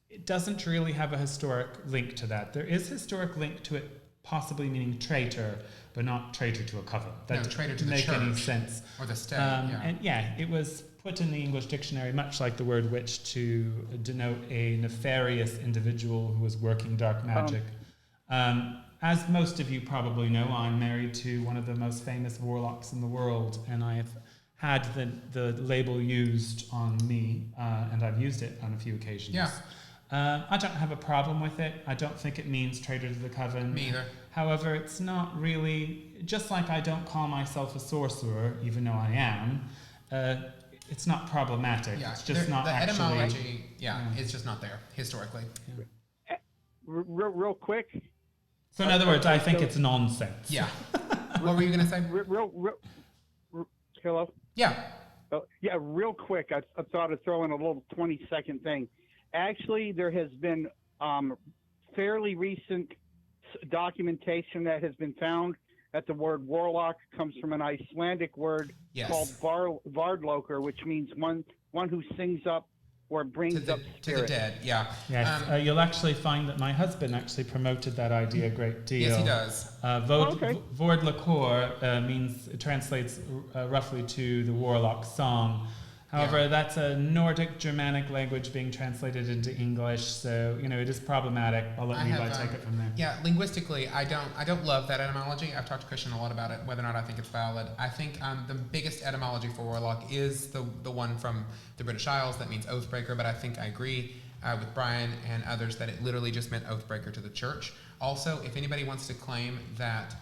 It doesn't really have a historic link to that. There is historic link to it possibly meaning traitor, but not traitor to a coven. That traitor to doesn't make the church any sense. Or the state. And it was put in the English dictionary, much like the word witch, to denote a nefarious individual who was working dark magic. As most of you probably know, I'm married to one of the most famous warlocks in the world, and I have had the label used on me, and I've used it on a few occasions. Yeah. I don't have a problem with it. I don't think it means traitor to the coven. Me either. However, it's not really, just like I don't call myself a sorcerer, even though I am, it's not problematic. Yeah. It's just not the actually... The etymology, it's just not there, historically. Yeah. Real quick. So in other words, I think it's nonsense. Yeah. What were you going to say? Hello? Yeah. Real quick. I thought I'd throw in a little 20-second thing. Actually, there has been fairly recent documentation that has been found that the word warlock comes from an Icelandic word called vardloker, which means one who sings up or brings up spirits. To the dead, yeah. Yes, you'll actually find that my husband actually promoted that idea a great deal. Yes, he does. Vordlakor translates roughly to the warlock song. However, that's a Nordic Germanic language being translated into English, so it is problematic. I'll let Levi take it from there. Yeah, linguistically, I don't love that etymology. I've talked to Christian a lot about it, whether or not I think it's valid. I think the biggest etymology for warlock is the one from the British Isles that means oathbreaker, but I think I agree. with Brian and others that it literally just meant oathbreaker to the church. Also, if anybody wants to claim that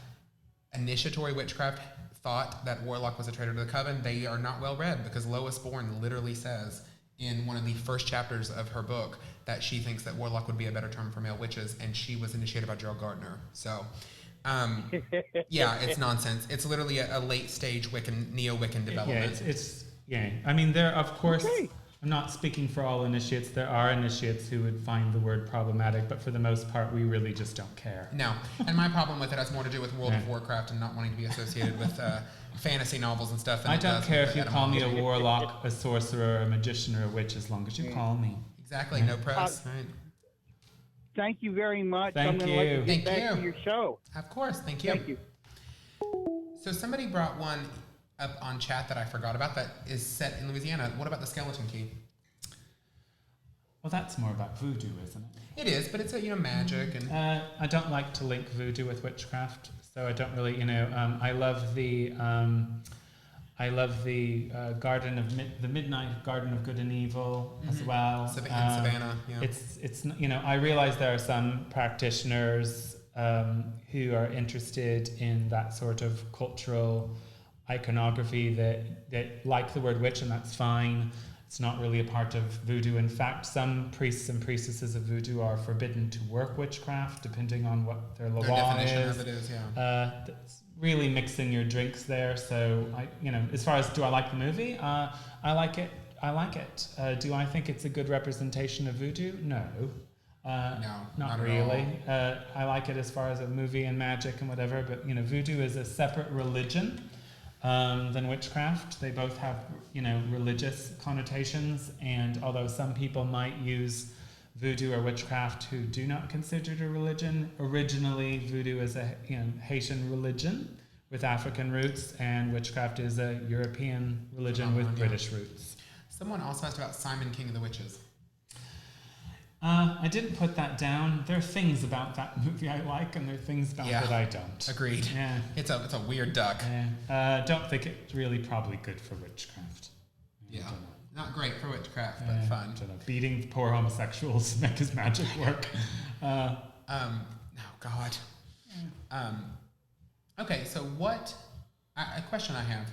initiatory witchcraft thought that warlock was a traitor to the coven, they are not well read, because Lois Bourne literally says in one of the first chapters of her book that she thinks that warlock would be a better term for male witches, and she was initiated by Gerald Gardner. So, yeah, it's nonsense. It's literally a late stage Wiccan, neo-Wiccan development. Yeah, I mean, there, of course, I'm not speaking for all initiates. There are initiates who would find the word problematic, but for the most part, we really just don't care. No, and my problem with it has more to do with World of Warcraft and not wanting to be associated with fantasy novels and stuff. I don't care if you call me a warlock, a sorcerer, a magician, or a witch, as long as you call me. Exactly, no press. Right. Thank you very much. Thank I'm going to let you get Thank back you. to your show. Of course, thank you. Thank you. So somebody brought one up on chat that I forgot about that is set in Louisiana. What about the skeleton key? Well, that's more about voodoo, isn't it? It is, but it's magic and. I don't like to link voodoo with witchcraft, so I don't really, I love the Garden of the Midnight Garden of Good and Evil as well. Savannah. Yeah. It's I realize there are some practitioners who are interested in that sort of cultural iconography that like the word witch, and that's fine. It's not really a part of voodoo. In fact, some priests and priestesses of voodoo are forbidden to work witchcraft, depending on what their law definition is. of it is, yeah. That's really mixing your drinks there. So, as far as do I like the movie? I like it. Do I think it's a good representation of voodoo? No. No, not really. I like it as far as a movie and magic and whatever, but voodoo is a separate religion than witchcraft. They both have religious connotations, and although some people might use voodoo or witchcraft who do not consider it a religion, originally voodoo is a Haitian religion with African roots, and witchcraft is a European religion with British roots. Someone also asked about Simon King of the Witches. I didn't put that down. There are things about that movie I like, and there are things about it that I don't. Agreed. Yeah. It's a weird duck. Yeah. Don't think it's really probably good for witchcraft. Yeah. Not great for witchcraft, but fun. Beating poor homosexuals to make his magic work. Oh God. Okay, so a question I have.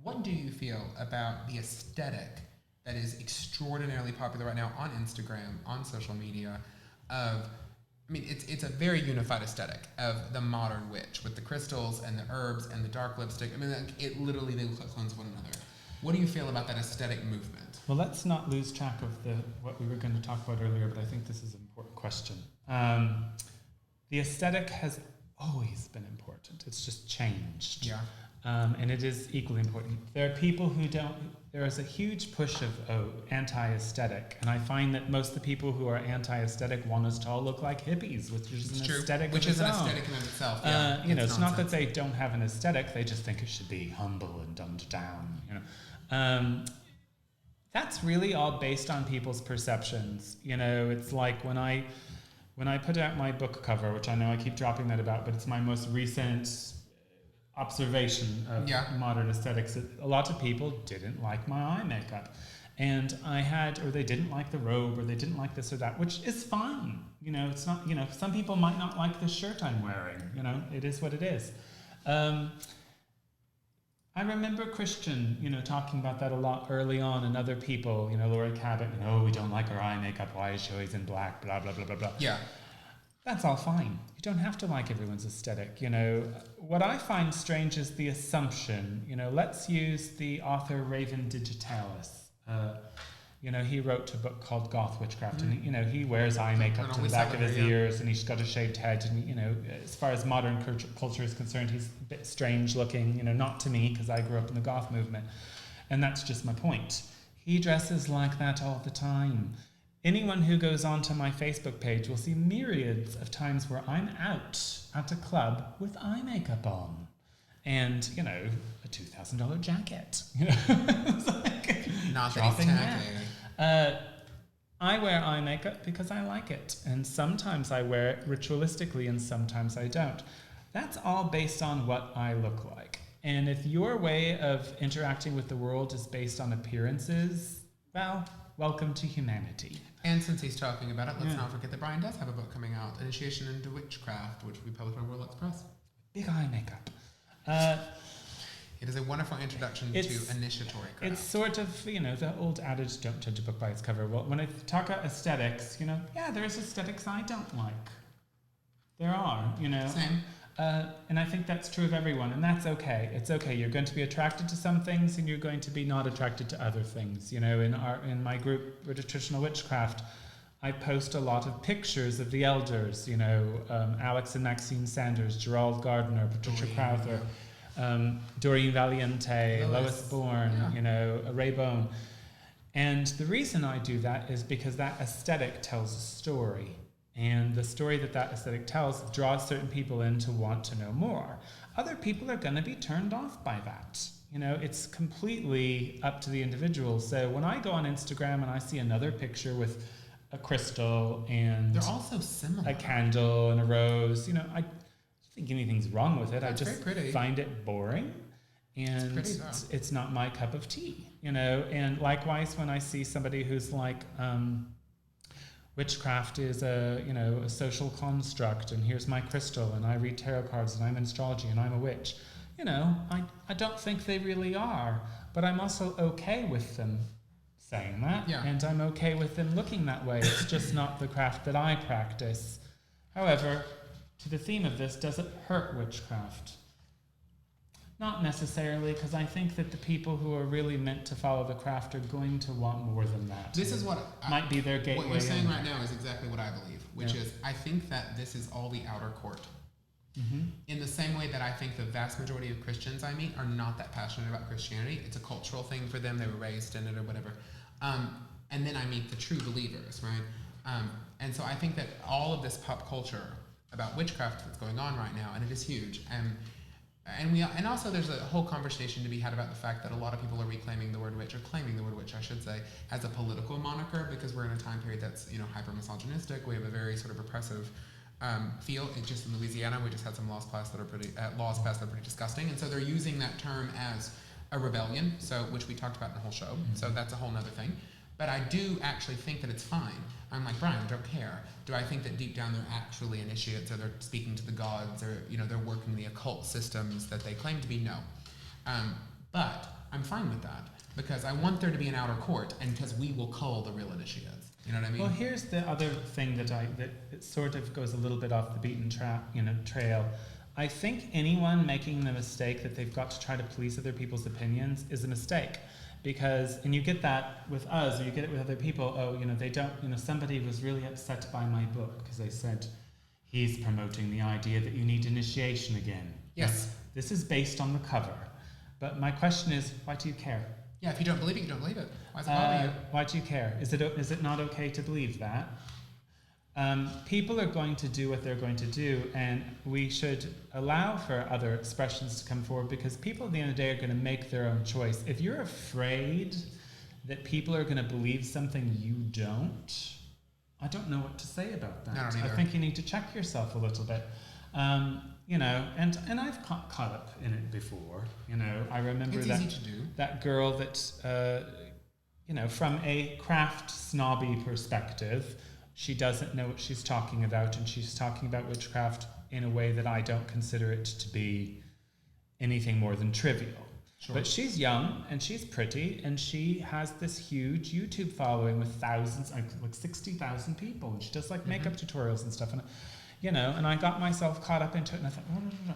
What do you feel about the aesthetic that is extraordinarily popular right now on Instagram, on social media, it's a very unified aesthetic of the modern witch with the crystals and the herbs and the dark lipstick. It literally, they look like clones of one another. What do you feel about that aesthetic movement? Well, let's not lose track of what we were going to talk about earlier, but I think this is an important question. The aesthetic has always been important. It's just changed. Yeah. And it is equally important. There are people who don't. There is a huge push of anti-aesthetic, and I find that most of the people who are anti-aesthetic want us to all look like hippies, which is an aesthetic. Which is an aesthetic in itself. Yeah, it's not that they don't have an aesthetic; they just think it should be humble and dumbed down. That's really all based on people's perceptions. It's like when I put out my book cover, which I know I keep dropping that about, but it's my most recent observation of modern aesthetics. A lot of people didn't like my eye makeup, and or they didn't like the robe, or they didn't like this or that, which is fine. It's not. Some people might not like the shirt I'm wearing. It is what it is. I remember Christian, talking about that a lot early on, and other people, Laura Cabot, we don't like her eye makeup. Why is she always in black? Blah blah blah blah blah. Yeah. That's all fine. You don't have to like everyone's aesthetic. What I find strange is the assumption. Let's use the author Raven Digitalis. He wrote a book called Goth Witchcraft, and he wears eye makeup to the back of his ears, and he's got a shaved head, and as far as modern culture is concerned, he's a bit strange looking. Not to me, because I grew up in the goth movement, and that's just my point. He dresses like that all the time. Anyone who goes onto my Facebook page will see myriads of times where I'm out at a club with eye makeup on, and a $2,000 jacket. Not that he's tacky. I wear eye makeup because I like it, and sometimes I wear it ritualistically, and sometimes I don't. That's all based on what I look like. And if your way of interacting with the world is based on appearances, well, welcome to humanity. And since he's talking about it, let's not forget that Brian does have a book coming out, Initiation into Witchcraft, which will be published by Warlock Press. Big eye makeup. It is a wonderful introduction to initiatory craft. It's sort of, the old adage, don't judge a book by its cover. Well, when I talk about aesthetics, there's aesthetics I don't like. There are, Same. And I think that's true of everyone, and that's okay. It's okay. You're going to be attracted to some things, and you're going to be not attracted to other things. In my group, Traditional Witchcraft, I post a lot of pictures of the elders. Alex and Maxine Sanders, Gerald Gardner, Patricia Crowther, Doreen Valiente, Lois Bourne, Ray Bone. And the reason I do that is because that aesthetic tells a story. And the story that aesthetic tells draws certain people in to want to know more. Other people are going to be turned off by that. It's completely up to the individual. So when I go on Instagram and I see another picture with a crystal and they're all so similar, a candle and a rose, I don't think anything's wrong with it. I just find it boring. And it's not my cup of tea, And likewise, when I see somebody who's like, witchcraft is a social construct, and here's my crystal, and I read tarot cards, and I'm in astrology, and I'm a witch. I don't think they really are, but I'm also okay with them saying that, and I'm okay with them looking that way. It's just not the craft that I practice. However, to the theme of this, does it hurt witchcraft? Not necessarily, because I think that the people who are really meant to follow the craft are going to want more than that. This is what might be their gateway. What you're saying right now is exactly what I believe, which is I think that this is all the outer court. Mm-hmm. In the same way that I think the vast majority of Christians I meet are not that passionate about Christianity. It's a cultural thing for them. They were raised in it or whatever. And then I meet the true believers, right? And so I think that all of this pop culture about witchcraft that's going on right now, and it is huge. And also there's a whole conversation to be had about the fact that a lot of people are reclaiming the word witch, or claiming the word witch, I should say, as a political moniker, because we're in a time period that's hyper misogynistic. We have a very sort of oppressive feel. It just in Louisiana, we just had some laws passed that are pretty disgusting, and so they're using that term as a rebellion, which we talked about in the whole show. Mm-hmm. So that's a whole nother thing. But I do actually think that it's fine. I'm like, Brian, I don't care. Do I think that deep down they're actually initiates, or they're speaking to the gods, or they're working the occult systems that they claim to be? No. But I'm fine with that, because I want there to be an outer court, and because we will call the real initiates. You know what I mean? Well, here's the other thing that it sort of goes a little bit off the beaten trail. I think anyone making the mistake that they've got to try to please other people's opinions is a mistake. And you get that with us, or you get it with other people. They don't, somebody was really upset by my book because they said he's promoting the idea that you need initiation again. Yes. Now, this is based on the cover. But my question is, why do you care? Yeah, if you don't believe it, you don't believe it. Why does it bother you? Why do you care? Is it not okay to believe that? People are going to do what they're going to do, and we should allow for other expressions to come forward, because people at the end of the day are going to make their own choice. If you're afraid that people are going to believe something you don't, I don't know what to say about that. I think you need to check yourself a little bit. And I've caught up in it before. I remember it's easy to do. That girl that, from a craft snobby perspective, she doesn't know what she's talking about, and she's talking about witchcraft in a way that I don't consider it to be anything more than trivial. Sure. But she's young, and she's pretty, and she has this huge YouTube following with thousands, like 60,000 people, and she does makeup tutorials and stuff. And I got myself caught up into it, and I thought, no.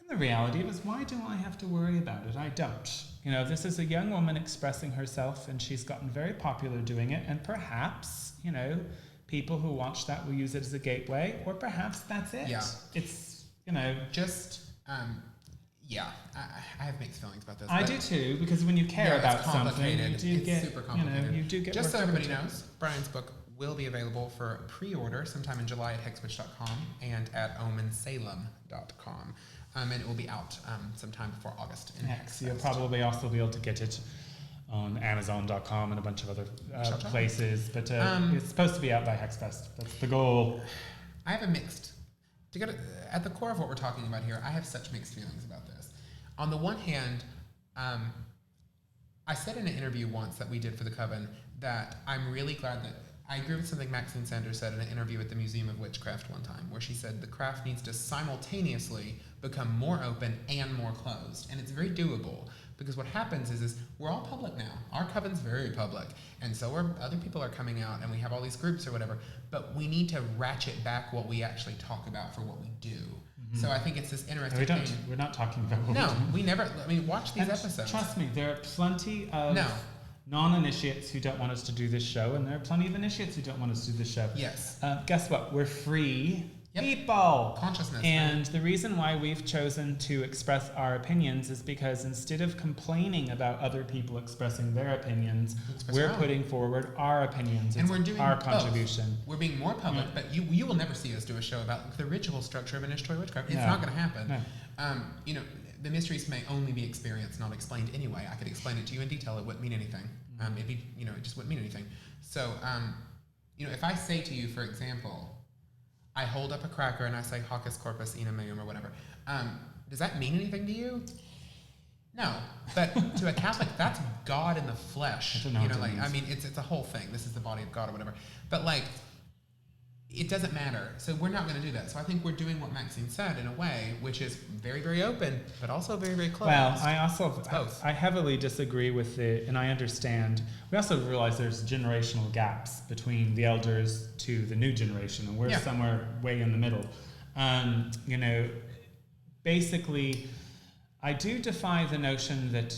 And the reality was, why do I have to worry about it? I don't. This is a young woman expressing herself, and she's gotten very popular doing it, and perhaps, people who watch that will use it as a gateway, or perhaps that's it. Yeah. It's, I have mixed feelings about this. I do too, because when you care about something, it's super complicated. You do get just so everybody knows, Brian's book will be available for pre-order sometime in July at hexwitch.com and at omensalem.com. And it will be out sometime before August in Hex. You'll probably also be able to get it on Amazon.com and a bunch of other places, but it's supposed to be out by Hexfest. That's the goal. I have at the core of what we're talking about here, I have such mixed feelings about this. On the one hand, I said in an interview once that we did for the Coven that I'm really glad that I agree with something Maxine Sanders said in an interview at the Museum of Witchcraft one time, where she said the craft needs to simultaneously become more open and more closed. And it's very doable, because what happens is we're all public now. Our coven's very public, and so are other people are coming out, and we have all these groups or whatever, but we need to ratchet back what we actually talk about for what we do. Mm-hmm. So I think it's this interesting thing. We're not talking about what we do. We never, watch these episodes. Trust me, there are plenty of non-initiates who don't want us to do this show, and there are plenty of initiates who don't want us to do this show. Yes. Guess what? We're free people. Consciousness. And the reason why we've chosen to express our opinions is because instead of complaining about other people expressing their opinions, we're putting forward our opinions. And we're doing our contribution. We're being more public, but you will never see us do a show about the ritual structure of initiatory witchcraft. It's not going to happen. No. The mysteries may only be experienced, not explained anyway. I could explain it to you in detail. It wouldn't mean anything. It just wouldn't mean anything. So, if I say to you, for example, I hold up a cracker and I say Hocus Corpus Ina Meum or whatever, does that mean anything to you? No. But to a Catholic, that's God in the flesh. I don't know it's a whole thing. This is the body of God or whatever. But it doesn't matter. So we're not going to do that. So I think we're doing what Maxine said in a way, which is very, very open, but also very, very closed. Well, I heavily disagree with it, and I understand. We also realize there's generational gaps between the elders to the new generation, and we're somewhere way in the middle. Basically, I do defy the notion that,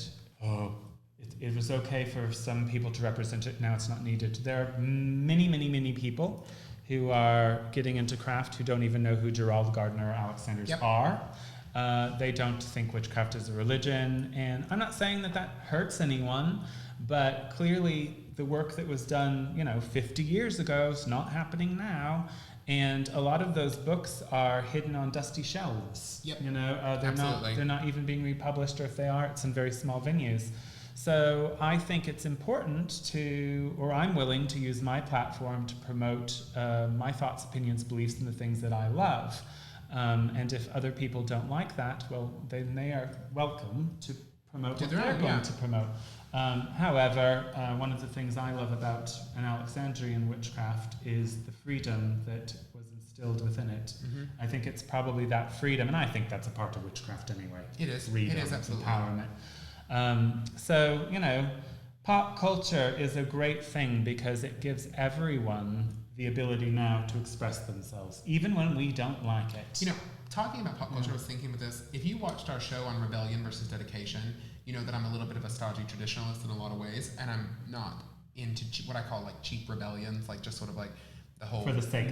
it was okay for some people to represent it, now it's not needed. There are many, many, many people who are getting into craft who don't even know who Gerald Gardner or Alex Sanders are. They don't think witchcraft is a religion, and I'm not saying that hurts anyone, but clearly the work that was done, 50 years ago is not happening now, and a lot of those books are hidden on dusty shelves. They're not even being republished, or if they are, it's in very small venues. So I think it's important I'm willing to use my platform to promote my thoughts, opinions, beliefs, and the things that I love. And if other people don't like that, well, then they are welcome to promote what they're going to promote. However, one of the things I love about an Alexandrian witchcraft is the freedom that was instilled within it. Mm-hmm. I think it's probably that freedom, and I think that's a part of witchcraft anyway. It is. Freedom, it is absolutely. Empowerment. Pop culture is a great thing because it gives everyone the ability now to express themselves, even when we don't like it. Talking about pop culture, I was thinking with this, if you watched our show on rebellion versus dedication, you know that I'm a little bit of a stodgy traditionalist in a lot of ways, and I'm not into what I call cheap rebellions, just sort of the whole for the sake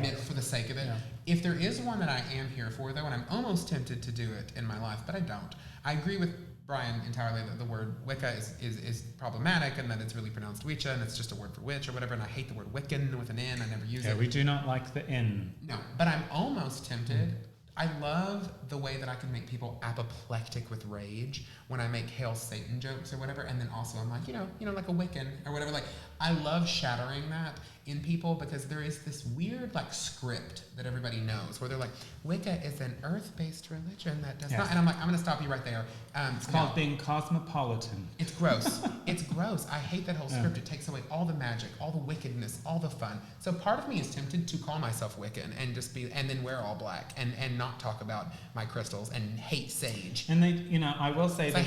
of it. Yeah. If there is one that I am here for, though, and I'm almost tempted to do it in my life, but I don't. I agree with Brian entirely that the word Wicca is problematic, and that it's really pronounced Wicca, and it's just a word for witch or whatever, and I hate the word Wiccan with an N. I never use it. We do not like the N. No, but I'm almost tempted. I love the way that I can make people apoplectic with rage when I make Hail Satan jokes or whatever, and then also I'm like, like a Wiccan or whatever. I love shattering that in people because there is this weird script that everybody knows where they're like, Wicca is an earth-based religion that does not, and I'm like, I'm going to stop you right there. It's called being cosmopolitan. It's gross. It's gross. I hate that whole script. It takes away all the magic, all the wickedness, all the fun. So part of me is tempted to call myself Wiccan and then wear all black and not talk about my crystals and hate sage. And I will say that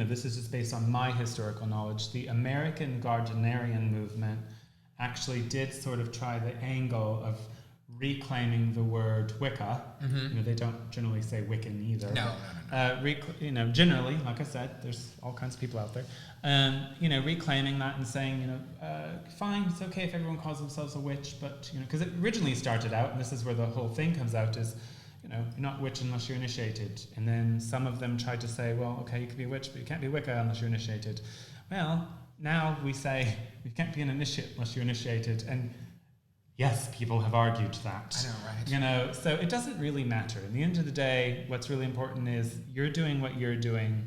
this is just based on my historical knowledge, the American Gardnerian movement actually did sort of try the angle of reclaiming the word Wicca. Mm-hmm. They don't generally say Wiccan either. No. Generally, like I said, there's all kinds of people out there. Reclaiming that and saying, fine, it's okay if everyone calls themselves a witch, but because it originally started out, and this is where the whole thing comes out, is you're not a witch unless you're initiated. And then some of them tried to say, well, okay, you can be a witch, but you can't be Wicca unless you're initiated. Well, now we say you can't be an initiate unless you're initiated, and yes, people have argued that. I know, right? So it doesn't really matter. In the end of the day, what's really important is you're doing what you're doing,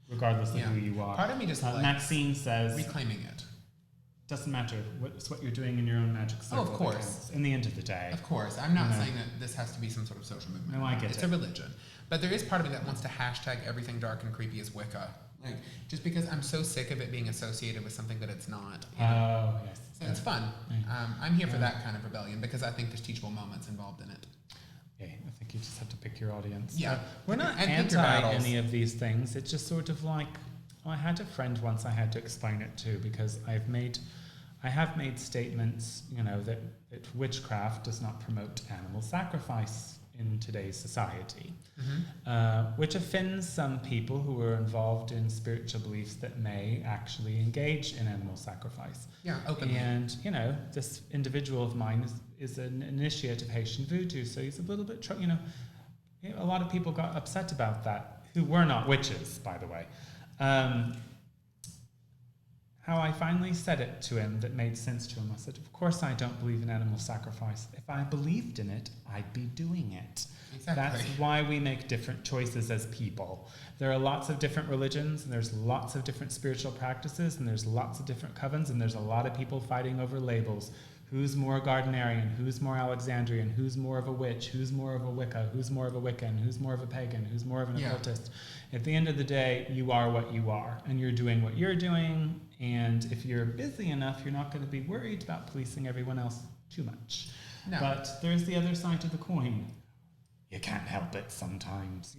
regardless of who you are. Part of me just Maxine says reclaiming it. Doesn't matter. It's what you're doing in your own magic circle. Oh, of course. In the end of the day. Of course. I'm not saying that this has to be some sort of social movement. No, I get it. It's a religion. But there is part of me that wants to hashtag everything dark and creepy as Wicca. Like, just because I'm so sick of it being associated with something that it's not. Oh, yes. So it's fun. I'm here for that kind of rebellion because I think there's teachable moments involved in it. Yeah, I think you just have to pick your audience. Yeah. We're not And pick anti your battles. any of these things. It's just sort of like, I had a friend once I had to explain it to because I have made statements, that witchcraft does not promote animal sacrifice in today's society, which offends some people who are involved in spiritual beliefs that may actually engage in animal sacrifice. Yeah, openly. And, this individual of mine is an initiate of Haitian voodoo, so he's a little bit, a lot of people got upset about that, who were not witches, by the way. How I finally said it to him that made sense to him. I said, of course I don't believe in animal sacrifice. If I believed in it, I'd be doing it. Exactly. That's why we make different choices as people. There are lots of different religions, and there's lots of different spiritual practices, and there's lots of different covens, and there's a lot of people fighting over labels. Who's more Gardnerian? Who's more Alexandrian? Who's more of a witch? Who's more of a Wicca? Who's more of a Wiccan? Who's more of a pagan? Who's more of an occultist? At the end of the day, you are what you are, and you're doing what you're doing, and if you're busy enough, you're not going to be worried about policing everyone else too much. No. But there's the other side of the coin. You can't help it sometimes.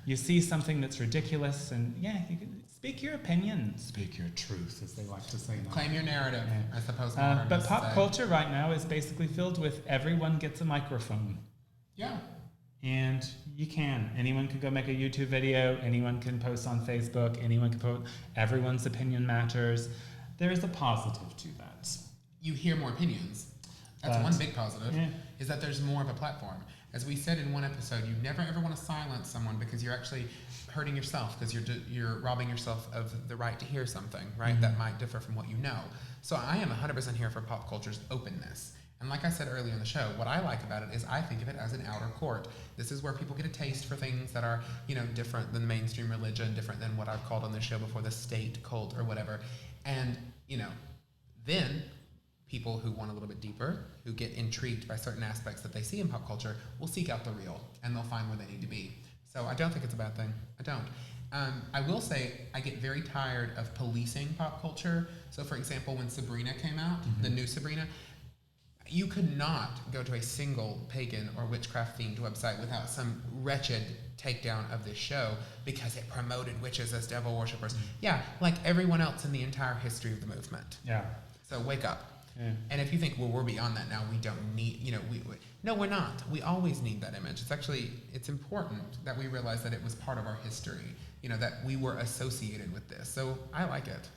You see something that's ridiculous, and you can speak your opinion, speak your truth, as they like to say now. Claim your narrative, I suppose. But pop culture right now is basically filled with everyone gets a microphone. Yeah. And anyone can go make a YouTube video, anyone can post on Facebook, anyone can post, everyone's opinion matters. There is a positive to that. You hear more opinions. That's one big positive, is that there's more of a platform. As we said in one episode, you never ever want to silence someone because you're actually hurting yourself, because you're robbing yourself of the right to hear something, right? That might differ from what you know. So I am 100% here for pop culture's openness. And like I said earlier in the show, what I like about it is I think of it as an outer court. This is where people get a taste for things that are, different than mainstream religion, different than what I've called on this show before, the state, cult, or whatever. And, then people who want a little bit deeper, who get intrigued by certain aspects that they see in pop culture, will seek out the real, and they'll find where they need to be. So I don't think it's a bad thing. I don't. I will say I get very tired of policing pop culture. So, for example, when Sabrina came out, the new Sabrina, you could not go to a single pagan or witchcraft-themed website without some wretched takedown of this show because it promoted witches as devil worshippers. Yeah, like everyone else in the entire history of the movement. Yeah. So wake up. Yeah. And if you think, well, we're beyond that now, we don't need, no, we're not. We always need that image. It's important that we realize that it was part of our history, that we were associated with this. So I like it.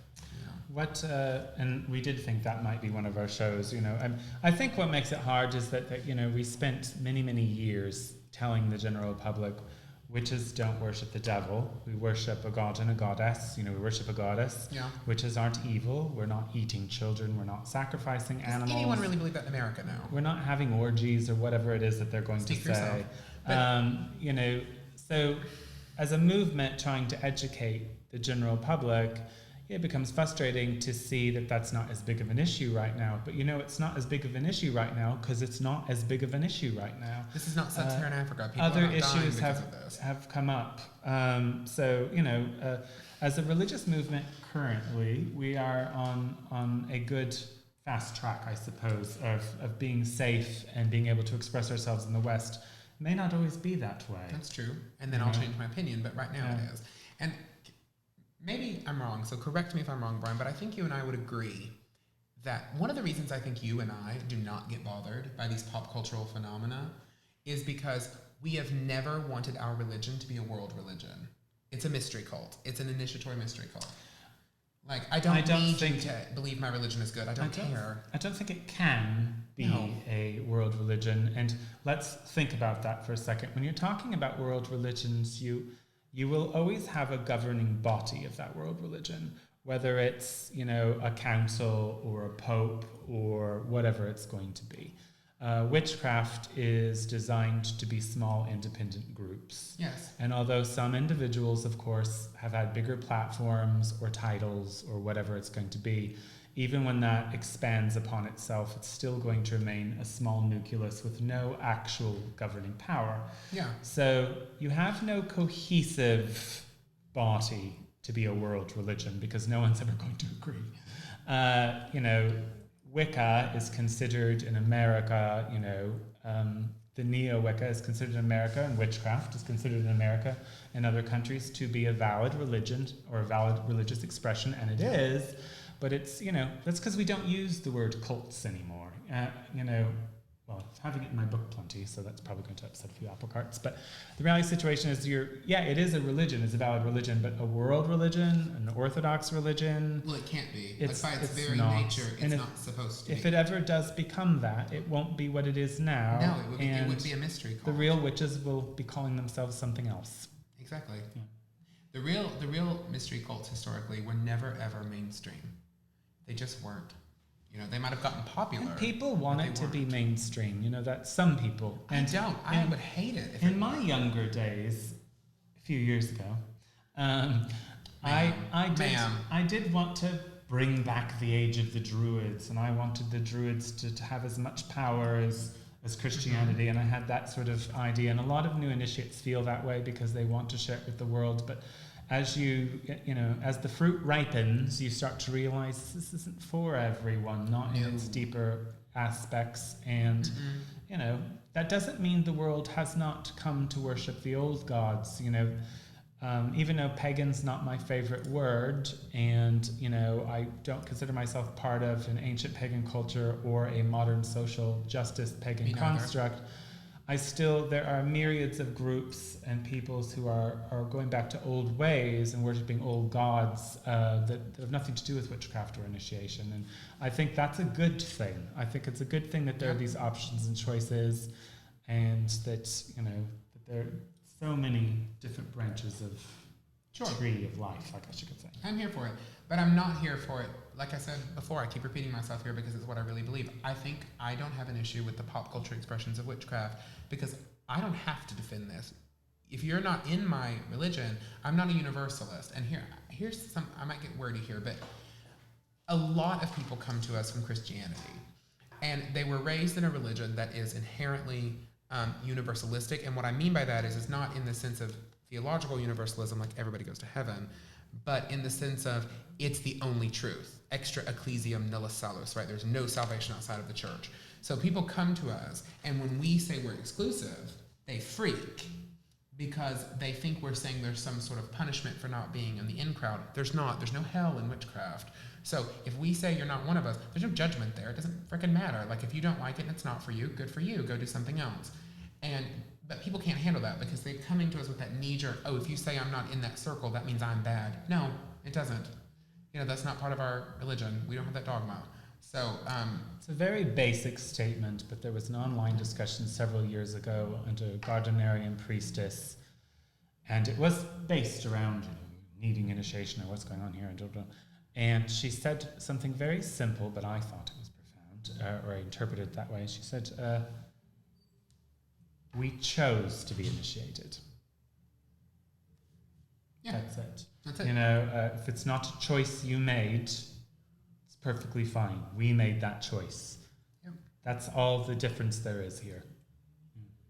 And we did think that might be one of our shows, and I think what makes it hard is that we spent many, many years telling the general public witches don't worship the devil. We worship a god and a goddess. We worship a goddess. Yeah. Witches aren't evil. We're not eating children. We're not sacrificing animals. Does anyone really believe that in America now? We're not having orgies or whatever it is that they're going to say. So as a movement trying to educate the general public, it becomes frustrating to see that that's not as big of an issue right now. But it's not as big of an issue right now because it's not as big of an issue right now. This is not sub-Saharan Africa. People other are not issues dying have come up. As a religious movement currently, we are on a good fast track, I suppose, of being safe and being able to express ourselves in the West. It may not always be that way. That's true. And then I'll change my opinion, but right now it is. And maybe I'm wrong, so correct me if I'm wrong, Brian, but I think you and I would agree that one of the reasons I think you and I do not get bothered by these pop cultural phenomena is because we have never wanted our religion to be a world religion. It's a mystery cult. It's an initiatory mystery cult. Like, I don't need you to believe my religion is good. I don't care. I don't think it can be a world religion. And let's think about that for a second. When you're talking about world religions, you will always have a governing body of that world religion, whether it's, a council or a pope or whatever it's going to be. Witchcraft is designed to be small, independent groups. Yes. And although some individuals, of course, have had bigger platforms or titles or whatever it's going to be, even when that expands upon itself, it's still going to remain a small nucleus with no actual governing power. Yeah. So you have no cohesive body to be a world religion because no one's ever going to agree. Wicca is considered in America, the neo-Wicca is considered in America, and witchcraft is considered in America and other countries to be a valid religion or a valid religious expression, and it is, but it's, that's because we don't use the word cults anymore. Well, I'm having it in my book plenty, so that's probably going to upset a few apple carts. But the reality situation is it is a religion, it's a valid religion, but a world religion, an orthodox religion... Well, it can't be. By its very not. nature, it's not supposed to be. If it ever does become that, it won't be what it is now. No, it would be a mystery cult. The real witches will be calling themselves something else. Exactly. Yeah. The real mystery cults historically were never, ever mainstream. They just weren't. They might have gotten popular. And people want it to be mainstream. That's some people. And I would hate it. In my younger days, a few years ago, I did want to bring back the age of the Druids, and I wanted the Druids to have as much power as Christianity, and I had that sort of idea. And a lot of new initiates feel that way because they want to share it with the world, but as as the fruit ripens, you start to realize this isn't for everyone, not in its deeper aspects. And, that doesn't mean the world has not come to worship the old gods, even though pagan's not my favorite word, and, I don't consider myself part of an ancient pagan culture or a modern social justice pagan construct. There are myriads of groups and peoples who are going back to old ways and worshiping old gods that have nothing to do with witchcraft or initiation. And I think that's a good thing. I think it's a good thing that there are these options and choices, and that, that there are so many different branches of tree of life, I guess you could say. I'm here for it, but I'm not here for it. Like I said before, I keep repeating myself here because it's what I really believe. I think I don't have an issue with the pop culture expressions of witchcraft because I don't have to defend this. If you're not in my religion, I'm not a universalist. And here's some, I might get wordy here, but a lot of people come to us from Christianity, and they were raised in a religion that is inherently universalistic. And what I mean by that is it's not in the sense of theological universalism, like everybody goes to heaven, but in the sense of it's the only truth. Extra ecclesiam nullus salus, right? There's no salvation outside of the church. So people come to us, and when we say we're exclusive, they freak because they think we're saying there's some sort of punishment for not being in the in crowd. There's not. There's no hell in witchcraft. So if we say you're not one of us, there's no judgment there. It doesn't freaking matter. Like, if you don't like it and it's not for you, good for you. Go do something else. But people can't handle that because they're coming to us with that knee-jerk, if you say I'm not in that circle, that means I'm bad. No, it doesn't. That's not part of our religion. We don't have that dogma. So it's a very basic statement, but there was an online discussion several years ago under a Gardnerian priestess, and it was based around needing initiation or what's going on here, and she said something very simple, but I thought it was profound, or I interpreted it that way. She said, we chose to be initiated. Yeah. That's it. That's it. If it's not a choice you made, it's perfectly fine. We made that choice. Yep. That's all the difference there is here.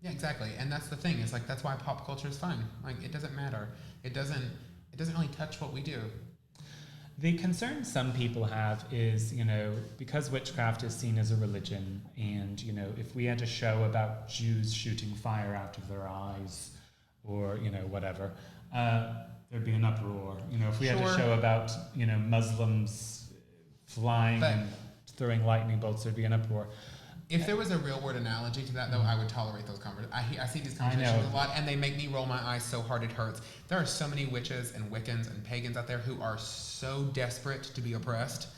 Yeah, exactly. And that's the thing. It's like, that's why pop culture is fun. Like, it doesn't matter. It doesn't really touch what we do. The concern some people have is, because witchcraft is seen as a religion, and, if we had a show about Jews shooting fire out of their eyes, or, whatever, there'd be an uproar. If we had a show about, Muslims flying and throwing lightning bolts, there'd be an uproar. If there was a real world analogy to that, though, I would tolerate those conversations. I see these conversations a lot, and they make me roll my eyes so hard it hurts. There are so many witches and Wiccans and pagans out there who are so desperate to be oppressed.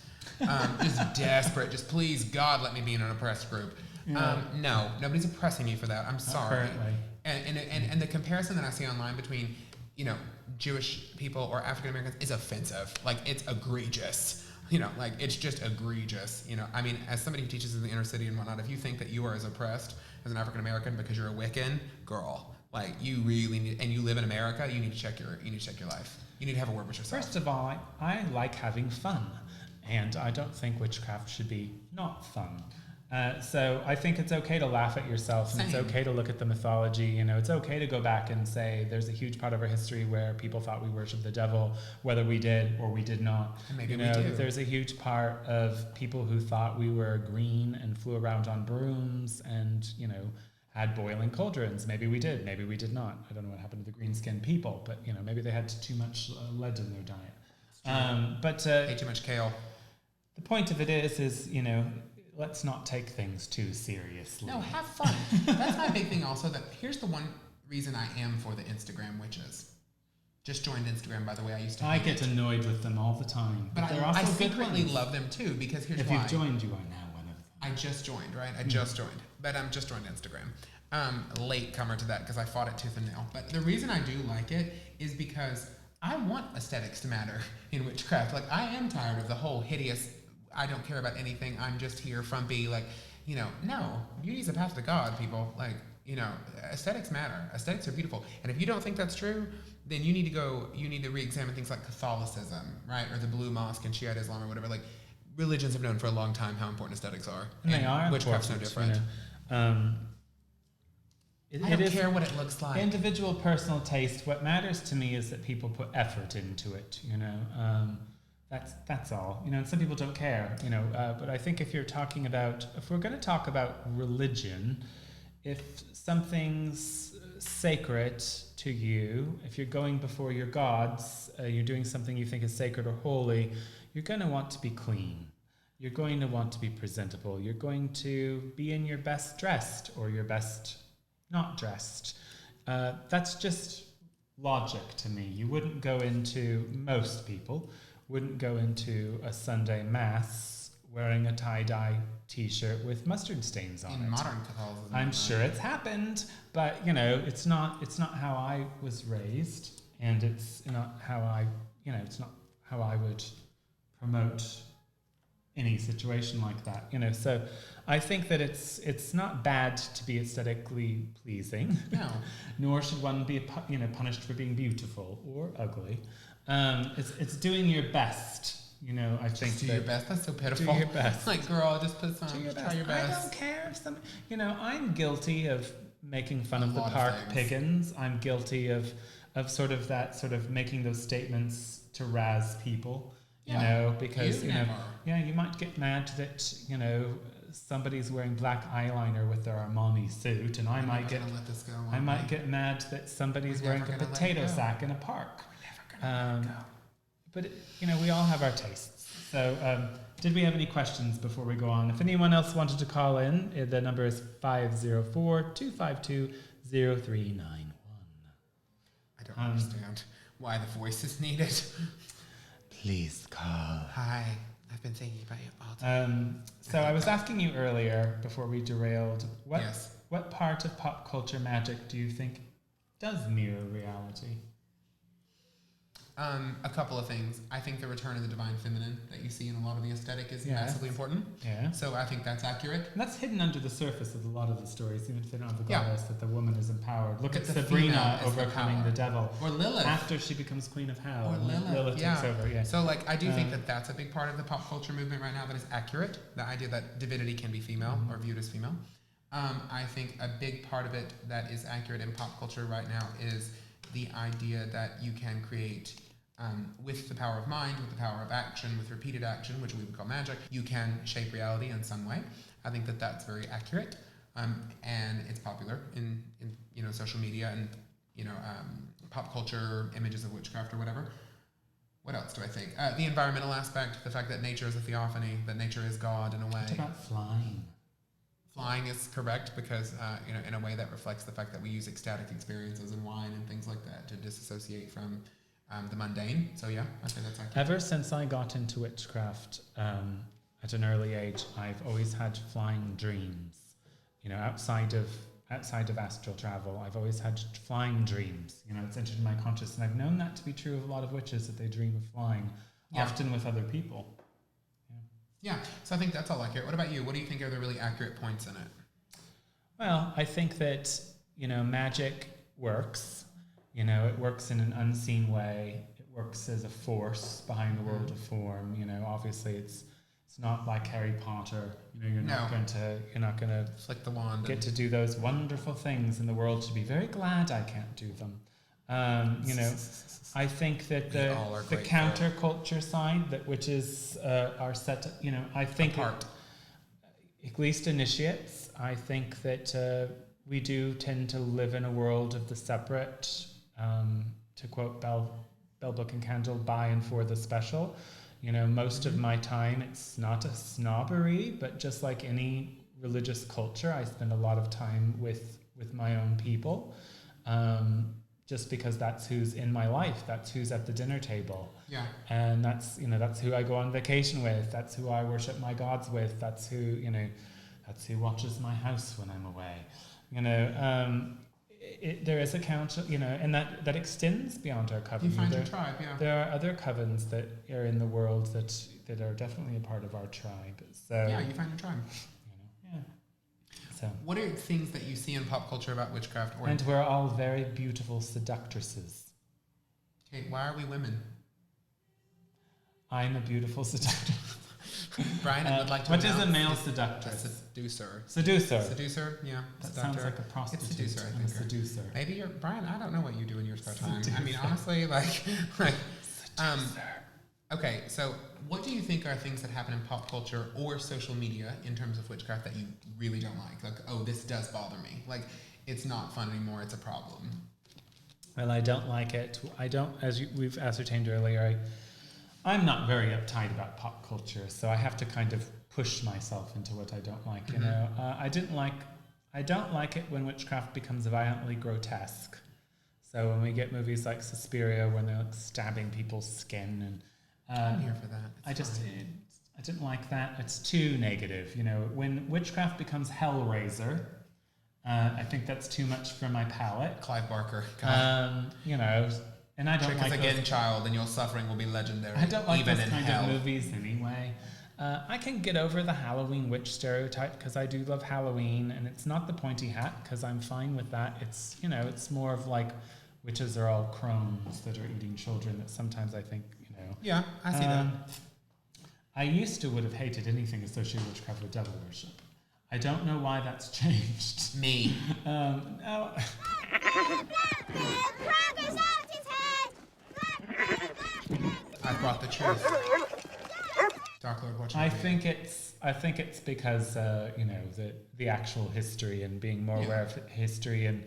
Just desperate. Just please, God, let me be in an oppressed group. Yeah. No, nobody's oppressing you for that. I'm sorry. Apparently. And the comparison that I see online between, Jewish people or African Americans is offensive. Like, it's egregious. It's just egregious. As somebody who teaches in the inner city and whatnot, if you think that you are as oppressed as an African American because you're a Wiccan, girl, you really need, and you live in America, you need to check your life. You need to have a word with yourself. First of all, I like having fun, and I don't think witchcraft should be not fun. So I think it's okay to laugh at yourself, and it's okay to look at the mythology. You know, it's okay to go back and say there's a huge part of our history where people thought we worshiped the devil, whether we did or we did not. And maybe you know, we do. There's a huge part of people who thought we were green and flew around on brooms and, you know, had boiling cauldrons. Maybe we did, maybe we did not. I don't know what happened to the green-skinned people, but, you know, maybe they had too much lead in their diet. Ate too much kale. The point of it is, you know, let's not take things too seriously. No, have fun. That's my big thing also, that here's the one reason I am for the Instagram witches. Just joined Instagram, by the way. I get annoyed with them all the time. But they're I also secretly love them too, because here's if why. If you've joined, you are now one of them. I just joined, right? I just joined. But I'm just joined Instagram. Late comer to that because I fought it tooth and nail. But the reason I do like it is because I want aesthetics to matter in witchcraft. Like, I am tired of the whole hideous, I don't care about anything, I'm just here frumpy, like, you know, no, beauty's a path to God, people. Like, you know, aesthetics matter. Aesthetics are beautiful. And if you don't think that's true, then you need to re-examine things like Catholicism, right? Or the Blue Mosque and Shiite Islam or whatever. Like, religions have known for a long time how important aesthetics are. And they are. Witchcraft's no different. You know. I don't care what it looks like. Individual personal taste. What matters to me is that people put effort into it, you know. That's all. You know, and some people don't care, you know. But I think if we're going to talk about religion, if something's sacred to you, if you're going before your gods, you're doing something you think is sacred or holy, you're going to want to be clean. You're going to want to be presentable. You're going to be in your best dressed or your best not dressed. That's just logic to me. You wouldn't go into, most people wouldn't go into a Sunday mass wearing a tie-dye t-shirt with mustard stains on it. In modern Catholicism. I'm sure it's happened, but you know, it's not how I was raised, and it's not how it's not how I would promote any situation like that, you know. So I think that it's not bad to be aesthetically pleasing. No. Nor should one be punished for being beautiful or ugly. It's doing your best. You know, I think do your best. That's so pitiful. Do your best. Like, girl, just put some. Do your try your best. best. I don't care if some. You know, I'm guilty of making fun of the park piggins. I'm guilty of sort of making those statements to razz people. You know, because you might get mad that somebody's wearing black eyeliner with their Armani suit, and I might get mad that somebody's wearing a potato sack in a park. But we all have our tastes. So, did we have any questions before we go on? If anyone else wanted to call in, the number is 504-252-0391. I don't understand why the voice is needed. Please call. Hi, I've been thinking about you all time. So I was asking you earlier, before we derailed, what part of pop culture magic do you think does mirror reality? A couple of things. I think the return of the divine feminine that you see in a lot of the aesthetic is massively important. Yeah. So I think that's accurate. And that's hidden under the surface of a lot of the stories, even if they don't have the goddess, that the woman is empowered. Look at Sabrina overcoming the devil. Or Lilith. After she becomes queen of hell. Or Lilith takes over, So, like, I do think that that's a big part of the pop culture movement right now that is accurate. The idea that divinity can be female or viewed as female. I think a big part of it that is accurate in pop culture right now is the idea that you can create... with the power of mind, with the power of action, with repeated action, which we would call magic, you can shape reality in some way. I think that that's very accurate, and it's popular in social media and pop culture images of witchcraft or whatever. What else do I think? The environmental aspect, the fact that nature is a theophany, that nature is God in a way. What about flying? Flying is correct because in a way that reflects the fact that we use ecstatic experiences and wine and things like that to disassociate from the mundane. So yeah, I think that's accurate. Ever since I got into witchcraft at an early age, I've always had flying dreams. Outside of astral travel, I've always had flying dreams. It's entered my consciousness, and I've known that to be true of a lot of witches, that they dream of flying, often with other people. Yeah, so I think that's all accurate. What about you? What do you think are the really accurate points in it? Well, I think that, magic works. It works in an unseen way. It works as a force behind the world of form. Obviously it's It's not like Harry Potter. You're not going to flick the wand. Get to do those wonderful things, and the world should be very glad I can't do them. I think that the counterculture side, that which is our set. I think at least initiates. I think that we do tend to live in a world of the separate. To quote Bell Book and Candle, by and for the special. Most of my time, it's not a snobbery, but just like any religious culture, I spend a lot of time with my own people, just because that's who's in my life, that's who's at the dinner table. Yeah. And that's who I go on vacation with, that's who I worship my gods with, that's who watches my house when I'm away. There is a counter, and that extends beyond our coven. You find your tribe, yeah. There are other covens that are in the world that are definitely a part of our tribe. So yeah, you find your tribe. Yeah. So what are things that you see in pop culture about witchcraft? And we're all very beautiful seductresses. Okay, why are we women? I'm a beautiful seductress. Brian, I would like to. What is a male seductress? A seducer. Seducer, yeah. That sounds like a prostitute. It's seducer, I think. A seducer. Maybe you're Brian. I don't know what you do in your spare time. I mean, honestly, like. Okay, so what do you think are things that happen in pop culture or social media in terms of witchcraft that you really don't like? Like, oh, this does bother me. Like, it's not fun anymore. It's a problem. Well, I don't like it. I don't, we've ascertained earlier. I'm not very uptight about pop culture, so I have to kind of push myself into what I don't like. I don't like it when witchcraft becomes violently grotesque. So when we get movies like Suspiria, when they're like stabbing people's skin, and I'm here for that. I didn't like that. It's too negative. When witchcraft becomes Hellraiser, I think that's too much for my palate. Clive Barker. And I don't like again, child, and your suffering will be legendary. I don't like even those in kind hell. of movies anyway. I can get over the Halloween witch stereotype because I do love Halloween, and it's not the pointy hat because I'm fine with that. It's it's more of like witches are all crones that are eating children. That sometimes I think Yeah, I see that. I used to would have hated anything associated with witchcraft or devil worship. I don't know why that's changed. Me. No. I brought the truth. Dark Lord, watch I think it's because the actual history and being more aware of history and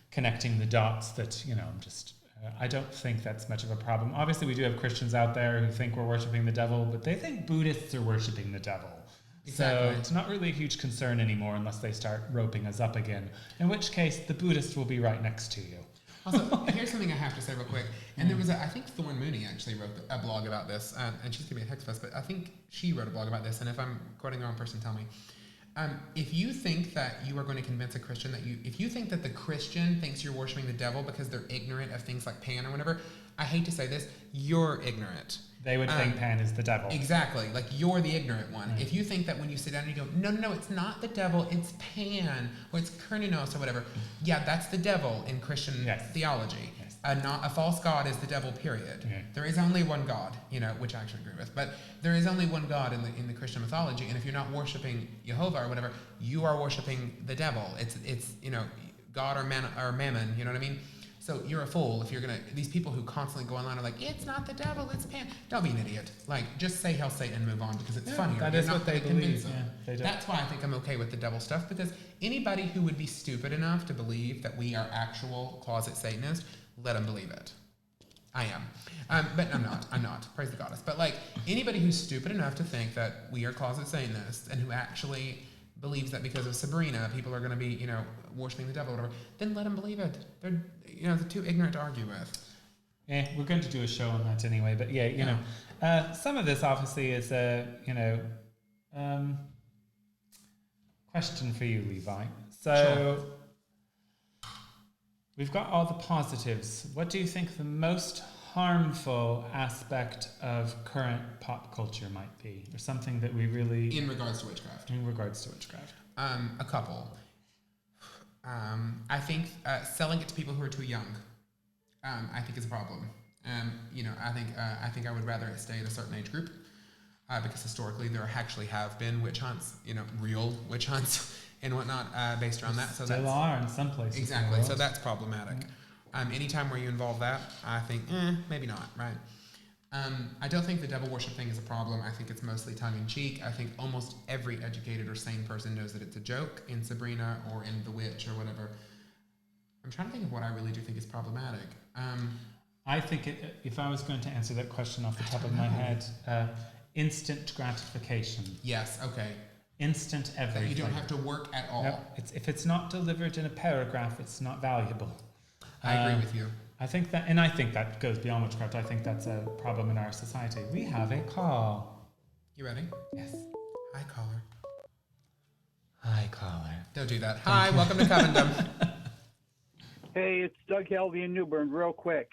connecting the dots that I'm just I don't think that's much of a problem. Obviously, we do have Christians out there who think we're worshiping the devil, but they think Buddhists are worshiping the devil. Exactly. So it's not really a huge concern anymore unless they start roping us up again, in which case the Buddhist will be right next to you. Also, here's something I have to say real quick. And there was I think Thorn Mooney actually wrote a blog about this, and she's giving me a text post, but I think she wrote a blog about this, and if I'm quoting the wrong person, tell me. If you think that you are going to convince a Christian if you think that the Christian thinks you're worshiping the devil because they're ignorant of things like Pan or whatever, I hate to say this, you're ignorant. They would think Pan is the devil. Exactly. Like, you're the ignorant one. If you think that when you sit down and you go, no, it's not the devil, it's Pan, or it's Kerninos or whatever. Yeah, that's the devil in Christian theology. Yes. A false god is the devil, period. Yeah. There is only one God, which I actually agree with. But there is only one God in the Christian mythology, and if you're not worshiping Jehovah or whatever, you are worshiping the devil. It's God or Mammon, you know what I mean? So you're a fool if you're these people who constantly go online are like, it's not the devil, it's Pan. Don't be an idiot. Like, just say Hail Satan and move on because it's funnier. That is what they believe. Yeah, that's why I think I'm okay with the devil stuff, because anybody who would be stupid enough to believe that we are actual closet Satanists, let them believe it. I am. But I'm not. Praise the goddess. But like, anybody who's stupid enough to think that we are closet Satanists and who actually believes that because of Sabrina, people are going to be, worshiping the devil or whatever, then let them believe it. They're too ignorant to argue with. Yeah, we're going to do a show on that anyway. But some of this obviously is a, question for you, Levi. So we've got all the positives. What do you think the most harmful aspect of current pop culture might be, or something that we really... In regards to witchcraft. A couple. I think selling it to people who are too young, I think is a problem. I think I would rather it stay at a certain age group. because historically there actually have been witch hunts, real witch hunts and whatnot based around that. So Still are in some places. Exactly. So that's problematic. Anytime where you involve that, I think, maybe not, right? I don't think the devil worship thing is a problem. I think it's mostly tongue-in-cheek. I think almost every educated or sane person knows that it's a joke in Sabrina or in The Witch or whatever. I'm trying to think of what I really do think is problematic. I think if I was going to answer that question off the top of my head, instant gratification. Yes, okay. Instant everything. That you don't have to work at all. No, if it's not delivered in a paragraph, it's not valuable. I agree with you. I think that goes beyond witchcraft. I think that's a problem in our society. We have a call. You ready? Yes. Hi, caller. Hi, caller. Don't do that. Hi, welcome to Covendom. Hey, it's Doug Helvey in Newbern. Real quick,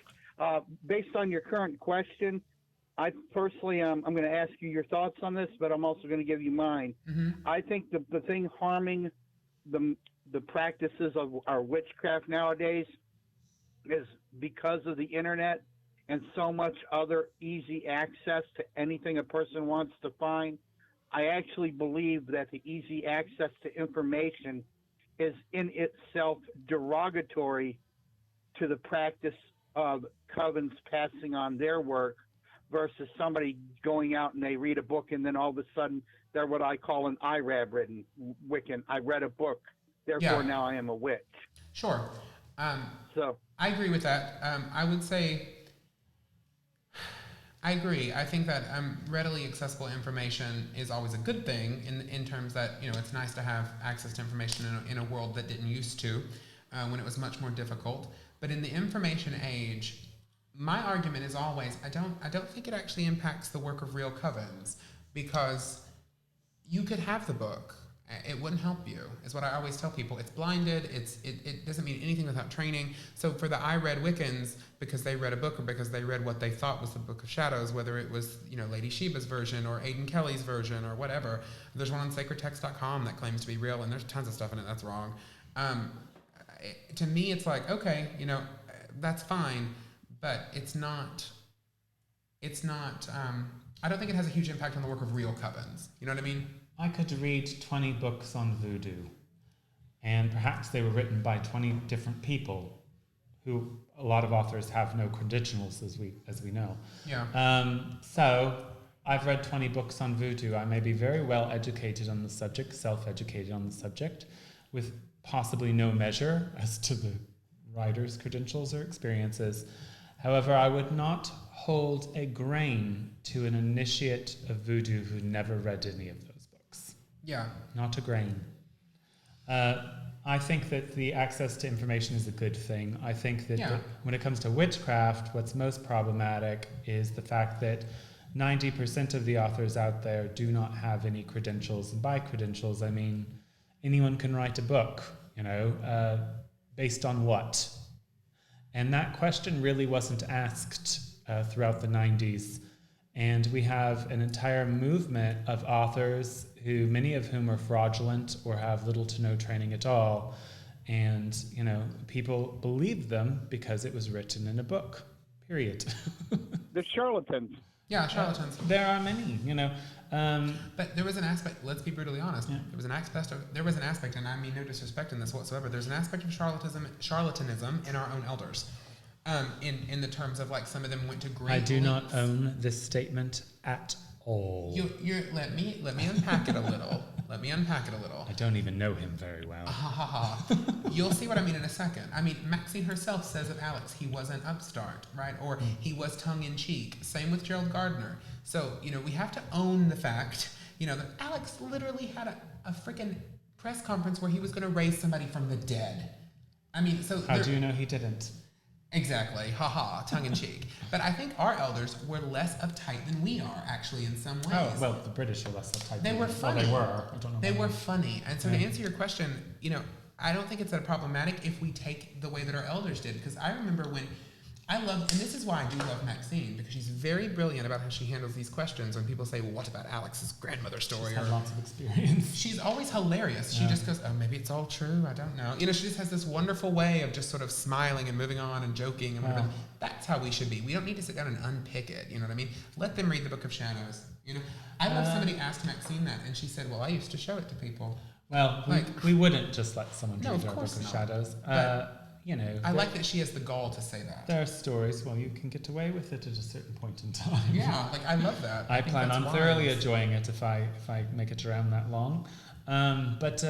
based on your current question, I personally, I'm going to ask you your thoughts on this, but I'm also going to give you mine. Mm-hmm. I think the thing harming the practices of our witchcraft nowadays is because of the internet and so much other easy access to anything a person wants to find. I actually believe that the easy access to information is in itself derogatory to the practice of covens passing on their work versus somebody going out and they read a book and then all of a sudden they're what I call an IRAB-ridden Wiccan. I read a book, therefore now I am a witch. Sure. So I agree with that. I would say I agree. I think that readily accessible information is always a good thing in terms that, it's nice to have access to information in a world that didn't used to, when it was much more difficult. But in the information age, my argument is always, I don't think it actually impacts the work of real covens, because you could have the book. It wouldn't help you, is what I always tell people. It's blinded. It doesn't mean anything without training. So for the I read Wiccans, because they read a book or because they read what they thought was the Book of Shadows, whether it was, Lady Sheba's version or Aidan Kelly's version or whatever. There's one on sacredtext.com that claims to be real, and there's tons of stuff in it that's wrong. To me, it's like, okay, that's fine, but it's not, I don't think it has a huge impact on the work of real covens. You know what I mean? I could read 20 books on voodoo, and perhaps they were written by 20 different people who a lot of authors have no credentials, as we know. Yeah. So I've read 20 books on voodoo. I may be very well educated on the subject, self-educated on the subject, with possibly no measure as to the writer's credentials or experiences. However, I would not hold a grain to an initiate of voodoo who never read any of those books. Yeah. Not a grain. I think that the access to information is a good thing. I think that when it comes to witchcraft, what's most problematic is the fact that 90% of the authors out there do not have any credentials. And by credentials, I mean anyone can write a book, based on what? And that question really wasn't asked throughout the 90s. And we have an entire movement of authors who, many of whom are fraudulent or have little to no training at all. And, people believe them because it was written in a book, period. the charlatans. Yeah, charlatans. There are many, But there was an aspect, let's be brutally honest, there was an aspect, and I mean no disrespect in this whatsoever, there's an aspect of charlatanism in our own elders. In the terms of, like, some of them went to great I do not lengths. own this statement at all. Let me unpack it a little. Let me unpack it a little. I don't even know him very well. You'll see what I mean in a second. I mean, Maxine herself says of Alex, he was an upstart, right? Or he was tongue-in-cheek. Same with Gerald Gardner. So, we have to own the fact, that Alex literally had a freaking press conference where he was going to raise somebody from the dead. I mean, so... How do you know he didn't? Exactly. Tongue-in-cheek. But I think our elders were less uptight than we are, actually, in some ways. Oh, well, the British are less uptight. They were funny. Well, they were. I don't know. They were funny. And so to answer your question, I don't think it's that problematic if we take the way that our elders did. Because I remember when I love, and this is why I do love Maxine, because she's very brilliant about how she handles these questions. When people say, well, what about Alex's grandmother story? She's had lots of experience. She's always hilarious. She just goes, oh, maybe it's all true. I don't know. She just has this wonderful way of just sort of smiling and moving on and joking and whatever. That's how we should be. We don't need to sit down and unpick it. You know what I mean? Let them read the Book of Shadows. You know, I love somebody asked Maxine that, and she said, "Well, I used to show it to people." Well, we wouldn't just let someone No, read of our Book course of not. Shadows. You know, I like that she has the gall to say that. there are stories. Well, you can get away with it at a certain point in time. Yeah, like I love that. I think plan that's on wise. thoroughly enjoying it if I make it around that long. But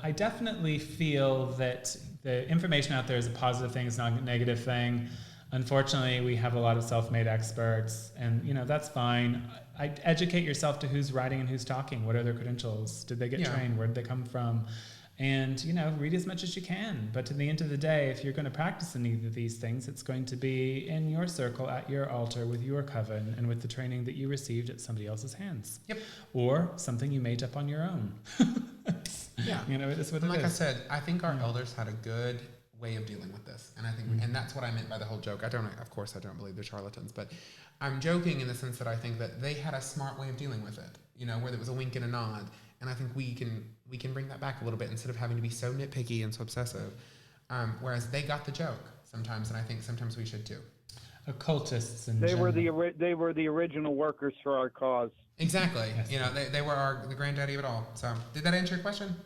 I definitely feel that the information out there is a positive thing, it's not a negative thing. Unfortunately, we have a lot of self-made experts, and you know that's fine. Educate yourself to who's writing and who's talking. What are their credentials? Did they get trained? Where did they come from? And you know, read as much as you can. But to the end of the day, if you're going to practice any of these things, it's going to be in your circle, at your altar, with your coven, and with the training that you received at somebody else's hands. Yep. Or something you made up on your own. Yeah. You know, it's what And it like I is. said, I think our elders had a good way of dealing with this, and I think, and that's what I meant by the whole joke. Of course, I don't believe they're charlatans, but I'm joking in the sense that I think that they had a smart way of dealing with it. You know, where there was a wink and a nod, and I think we can bring that back a little bit instead of having to be so nitpicky and so obsessive. Whereas they got the joke sometimes, and I think sometimes we should too. Occultists and They were the original workers for our cause. Exactly. Yes. You know, they were the granddaddy of it all. So, did that answer your question?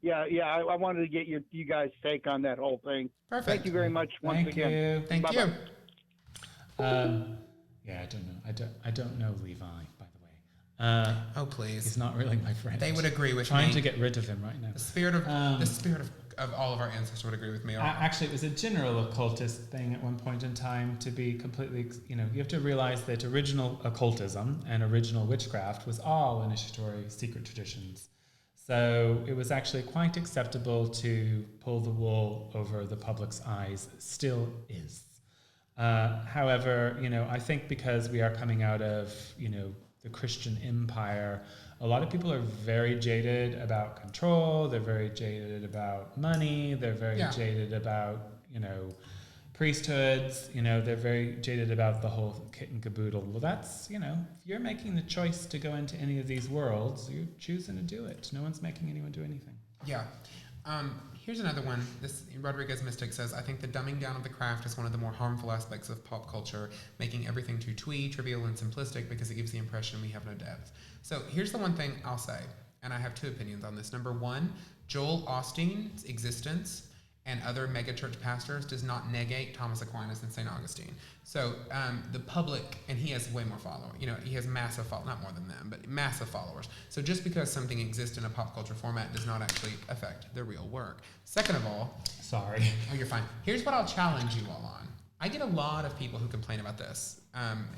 Yeah. I wanted to get you guys' take on that whole thing. Perfect. Thank you very much once Thank again. you. Thank Bye-bye. you. Yeah, I don't know. I don't know Levi, by the way. Oh, please. He's not really my friend. They would agree with Trying me. to get rid of him right now. The spirit of all of our ancestors would agree with me. Actually, it was a general occultist thing at one point in time to be completely, you know, you have to realize that original occultism and original witchcraft was all initiatory secret traditions. So it was actually quite acceptable to pull the wool over the public's eyes, still is. However, you know, I think because we are coming out of, you know, the Christian empire, a lot of people are very jaded about control. They're very jaded about money. They're very jaded about, you know, priesthoods. You know, they're very jaded about the whole kit and caboodle. Well, that's, you know, if you're making the choice to go into any of these worlds, you're choosing to do it. No one's making anyone do anything. Yeah. Here's another one. This Rodriguez Mystic says, I think the dumbing down of the craft is one of the more harmful aspects of pop culture, making everything too twee, trivial, and simplistic because it gives the impression we have no depth. So here's the one thing I'll say, and I have two opinions on this. Number one, Joel Osteen's existence and other megachurch pastors does not negate Thomas Aquinas and St. Augustine. So the public, and he has way more followers. You know, he has massive followers, not more than them, but massive followers. So just because something exists in a pop culture format does not actually affect the real work. Second of all, sorry. Oh, you're fine. Here's what I'll challenge you all on. I get a lot of people who complain about this,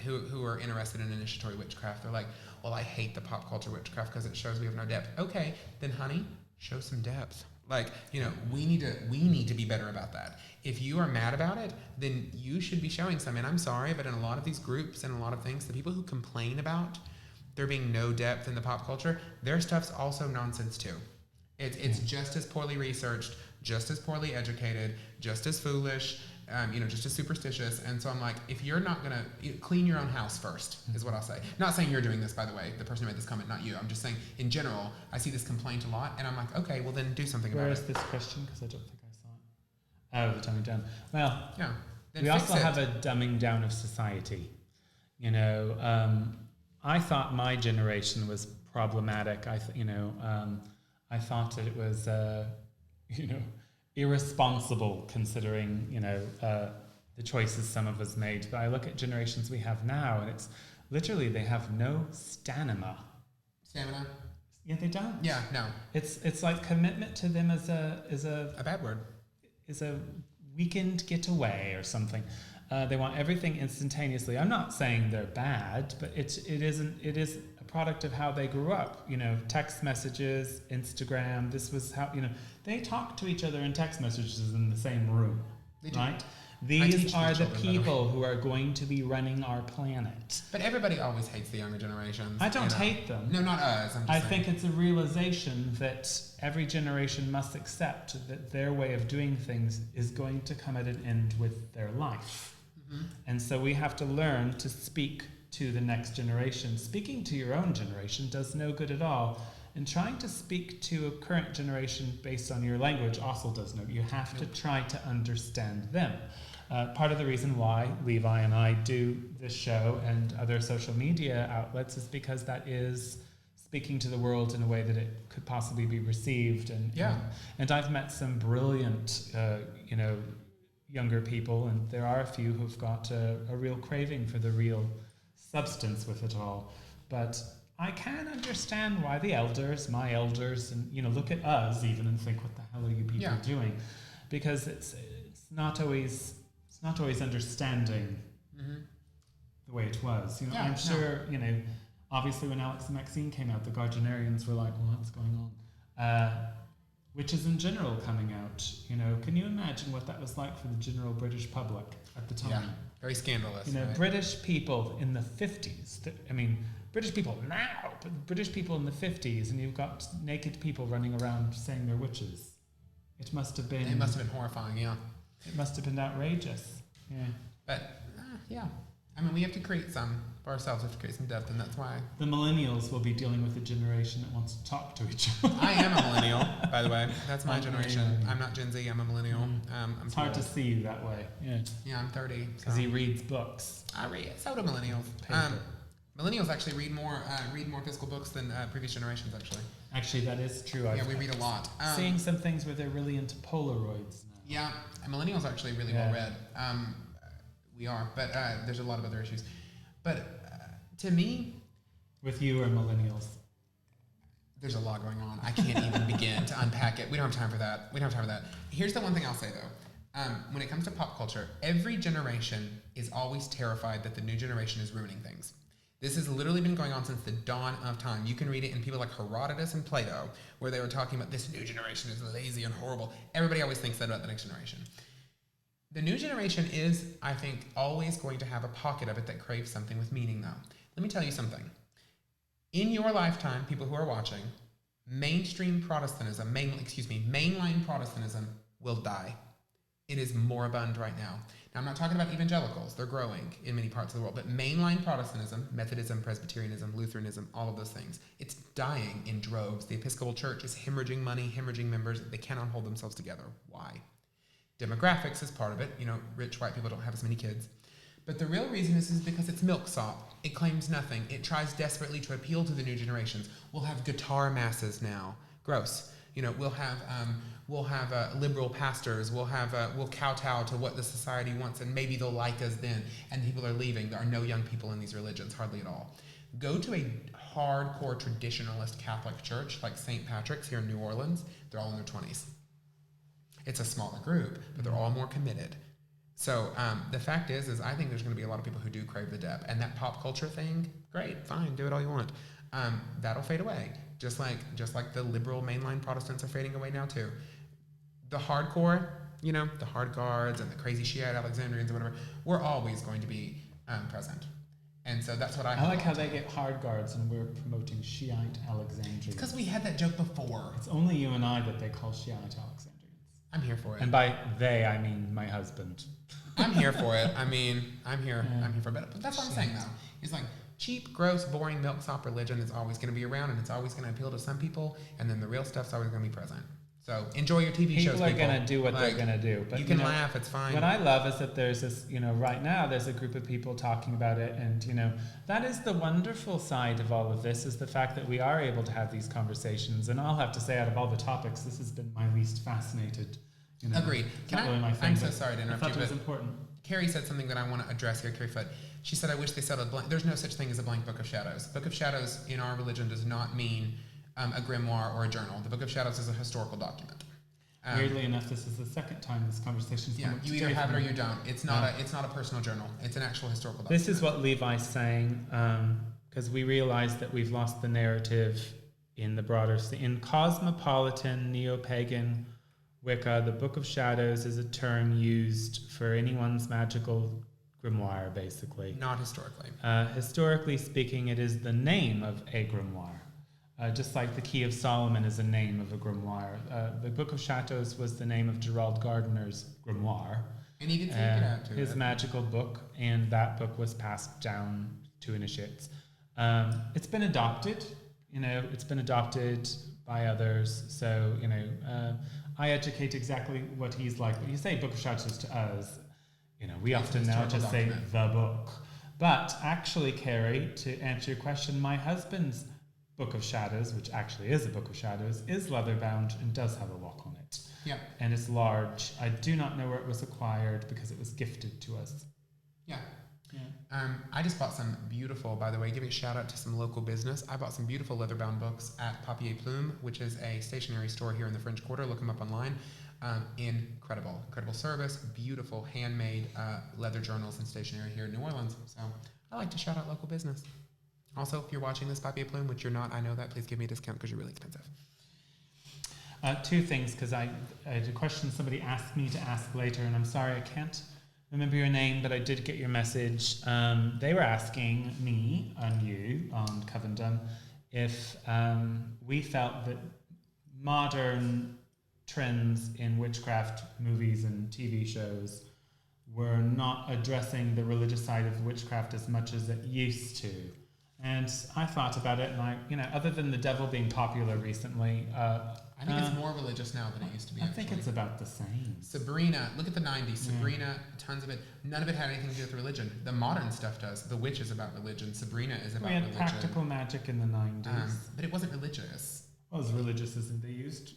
who are interested in initiatory witchcraft. They're like, well, I hate the pop culture witchcraft because it shows we have no depth. Okay, then honey, show some depth. Like, you know, we need to be better about that. If you are mad about it, then you should be showing some. And I'm sorry, but in a lot of these groups and a lot of things, the people who complain about there being no depth in the pop culture, their stuff's also nonsense too. It's just as poorly researched, just as poorly educated, just as foolish, you know, just as superstitious. And so I'm like, if you're not going to clean your own house first, is what I'll say. Not saying you're doing this, by the way, the person who made this comment, not you. I'm just saying, in general, I see this complaint a lot, and I'm like, okay, well then do something about it. Where is this question? Because I don't think I saw it. Oh, the dumbing down. Well, Yeah. Then we fix also it. have a dumbing down of society. You know, I thought my generation was problematic. I thought that it was, you know, irresponsible considering, you know, the choices some of us made. But I look at generations we have now, and it's literally they have no stamina. Stamina? Yeah, they don't. Yeah, no. It's like commitment to them is a A bad word. is a weekend getaway or something. They want everything instantaneously. I'm not saying they're bad, but it is a product of how they grew up. You know, text messages, Instagram. This was how, you know, they talk to each other in text messages in the same room, They do. right? teach These are my the children, by the way. people who are going to be running our planet. But everybody always hates the younger generations. I don't you know. hate them. No, not us. I'm just I saying. think it's a realization that every generation must accept that their way of doing things is going to come at an end with their life. Mm-hmm. And so we have to learn to speak to the next generation. Speaking to your own generation does no good at all. And trying to speak to a current generation based on your language also does no good. You have to try to understand them. Part of the reason why Levi and I do this show and other social media outlets is because that is speaking to the world in a way that it could possibly be received. And I've met some brilliant, younger people, and there are a few who've got a real craving for the real substance with it all. But I can understand why the elders, my elders, and look at us even and think, what the hell are you people doing? Because it's not always understanding the way it was. I'm sure obviously when Alex and Maxine came out, the Gardnerians were like, well, what's going on? Witches in general coming out. Can you imagine what that was like for the general British public at the time? Yeah, very scandalous. Right? British people in the 50s. British people now, but British people in the 50s, and you've got naked people running around saying they're witches. It must have been... It must have been horrifying, yeah. It must have been outrageous. Yeah. But, we have to create some for ourselves. We have to create some depth, and that's why... The millennials will be dealing with a generation that wants to talk to each other. I am a millennial, by the way. That's my generation. I'm not Gen Z, I'm a millennial. It's hard to see you that way. Yeah. Yeah, I'm 30. Because he reads books. I read. So do millennials. Millennials actually read more physical books than previous generations, actually. Actually, that is true. We read a lot. Seeing some things where they're really into Polaroids now. Yeah, and millennials are actually really well read. We are, but there's a lot of other issues. But to me... With you or millennials? There's a lot going on. I can't even begin to unpack it. We don't have time for that. Here's the one thing I'll say, though. When it comes to pop culture, every generation is always terrified that the new generation is ruining things. This has literally been going on since the dawn of time. You can read it in people like Herodotus and Plato, where they were talking about this new generation is lazy and horrible. Everybody always thinks that about the next generation. The new generation is, I think, always going to have a pocket of it that craves something with meaning, though. Let me tell you something. In your lifetime, people who are watching, mainline Protestantism will die. It is moribund right now. Now, I'm not talking about evangelicals. They're growing in many parts of the world. But mainline Protestantism, Methodism, Presbyterianism, Lutheranism, all of those things, it's dying in droves. The Episcopal Church is hemorrhaging money, hemorrhaging members. They cannot hold themselves together. Why? Demographics is part of it. Rich white people don't have as many kids. But the real reason is because it's milksop. It claims nothing. It tries desperately to appeal to the new generations. We'll have guitar masses now. Gross. We'll have liberal pastors. We'll kowtow to what the society wants, and maybe they'll like us then. And people are leaving. There are no young people in these religions, hardly at all. Go to a hardcore traditionalist Catholic church like St. Patrick's here in New Orleans. They're all in their 20s. It's a smaller group, but they're all more committed. So the fact is I think there's going to be a lot of people who do crave the depth, and that pop culture thing, great, fine, do it all you want. That'll fade away, just like the liberal mainline Protestants are fading away now too. The hardcore, the hard guards and the crazy Shiite Alexandrians or whatever, we're always going to be present. And so that's what I like how they get hard guards and we're promoting Shiite Alexandrians. It's because we had that joke before. It's only you and I that they call Shiite Alexandrians. I'm here for it. And by they, I mean my husband. I'm here for it. I'm here for it. But that's what I'm saying, though. It's like cheap, gross, boring milksop religion is always going to be around, and it's always going to appeal to some people, and then the real stuff's always going to be present. So enjoy your TV shows, people. People are going to do what they're going to do. But you can laugh, it's fine. What I love is that there's this, right now there's a group of people talking about it, and, that is the wonderful side of all of this, is the fact that we are able to have these conversations. And I'll have to say, out of all the topics, this has been my least fascinated. Agreed. I'm so sorry to interrupt you, but it was important. Carrie said something that I want to address here, Carrie Foote. She said, I wish they said a blank. There's no such thing as a blank Book of Shadows. Book of Shadows in our religion does not mean a grimoire or a journal. The Book of Shadows is a historical document. Weirdly enough, this is the second time this conversation's come up. You either have it or you don't. It's not a personal journal. It's an actual historical document. This is what Levi's saying, because we realize that we've lost the narrative in the broader, in cosmopolitan, neo-pagan Wicca. The Book of Shadows is a term used for anyone's magical grimoire, basically. Not historically. Historically speaking, it is the name of a grimoire. Just like the Key of Solomon is a name of a grimoire. The Book of Shadows was the name of Gerald Gardner's grimoire. And he did take it out, too. His magical book, and that book was passed down to initiates. It's been adopted, it's been adopted by others, so, I educate exactly what he's like. But you say Book of Shadows to us, we often now just say the book. But actually, Carrie, to answer your question, my husband's Book of Shadows, which actually is a Book of Shadows, is leather-bound and does have a lock on it. Yeah. And it's large. I do not know where it was acquired because it was gifted to us. Yeah. I just bought some beautiful, by the way, giving a shout out to some local business. I bought some beautiful leather-bound books at Papier Plume, which is a stationery store here in the French Quarter. Look them up online. Incredible service, beautiful handmade leather journals and stationery here in New Orleans. So I like to shout out local business. Also, if you're watching this Papier Plume, which you're not, I know that, please give me a discount because you're really expensive. Two things, because I had a question somebody asked me to ask later, and I'm sorry I can't remember your name, but I did get your message. They were asking me and you on Covendom if we felt that modern trends in witchcraft movies and TV shows were not addressing the religious side of witchcraft as much as it used to. And I thought about it, and other than the devil being popular recently, I think it's more religious now than it used to be. I think it's about the same. Sabrina, look at the 90s. Sabrina, tons of it. None of it had anything to do with religion. The modern stuff does. The Witch is about religion. Sabrina is about religion. We had practical magic in the 90s. But it wasn't religious. Well, it was religious, isn't they used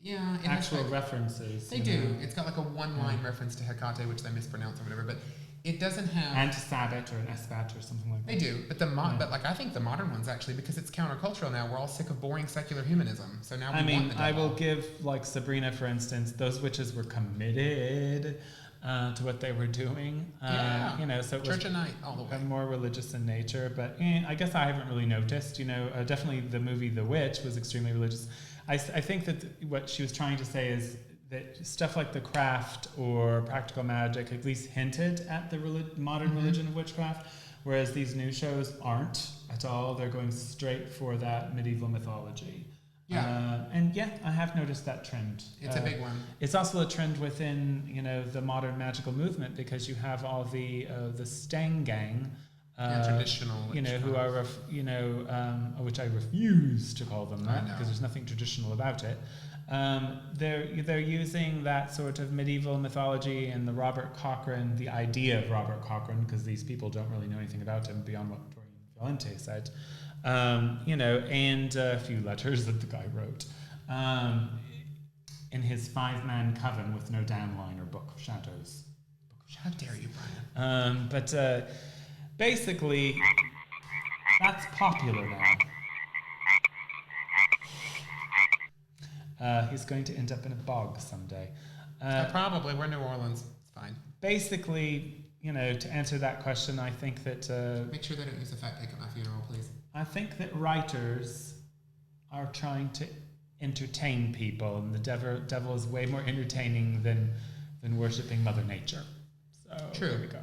yeah, actual references. They do. It's got like a one-line reference to Hecate, which they mispronounce or whatever, but it doesn't have... And Sabbat or an Esbat or something like that. They do, but but I think the modern ones actually, because it's countercultural now, we're all sick of boring secular humanism. So now we want the devil. I will give, like Sabrina, for instance, those witches were committed to what they were doing. So it Church at night, all the way. More religious in nature, but I guess I haven't really noticed. Definitely the movie The Witch was extremely religious. I think that what she was trying to say is that stuff like The Craft or Practical Magic at least hinted at the modern religion of witchcraft, whereas these new shows aren't at all. They're going straight for that medieval mythology. Yeah. I have noticed that trend. It's a big one. It's also a trend within, the modern magical movement, because you have all the Stang gang, traditional, who are, which I refuse to call them that because there's nothing traditional about it. They're using that sort of medieval mythology and the idea of Robert Cochrane, because these people don't really know anything about him beyond what Dorian Valente said. And a few letters that the guy wrote in his 5-man coven with no downline or Book of Shadows. How dare you, Brian? But basically, that's popular now. He's going to end up in a bog someday. Probably. We're New Orleans. It's fine. Basically, to answer that question, I think that... Make sure they don't use a fat pig at my funeral, please. I think that writers are trying to entertain people, and the devil is way more entertaining than worshipping Mother Nature. So true. There we go.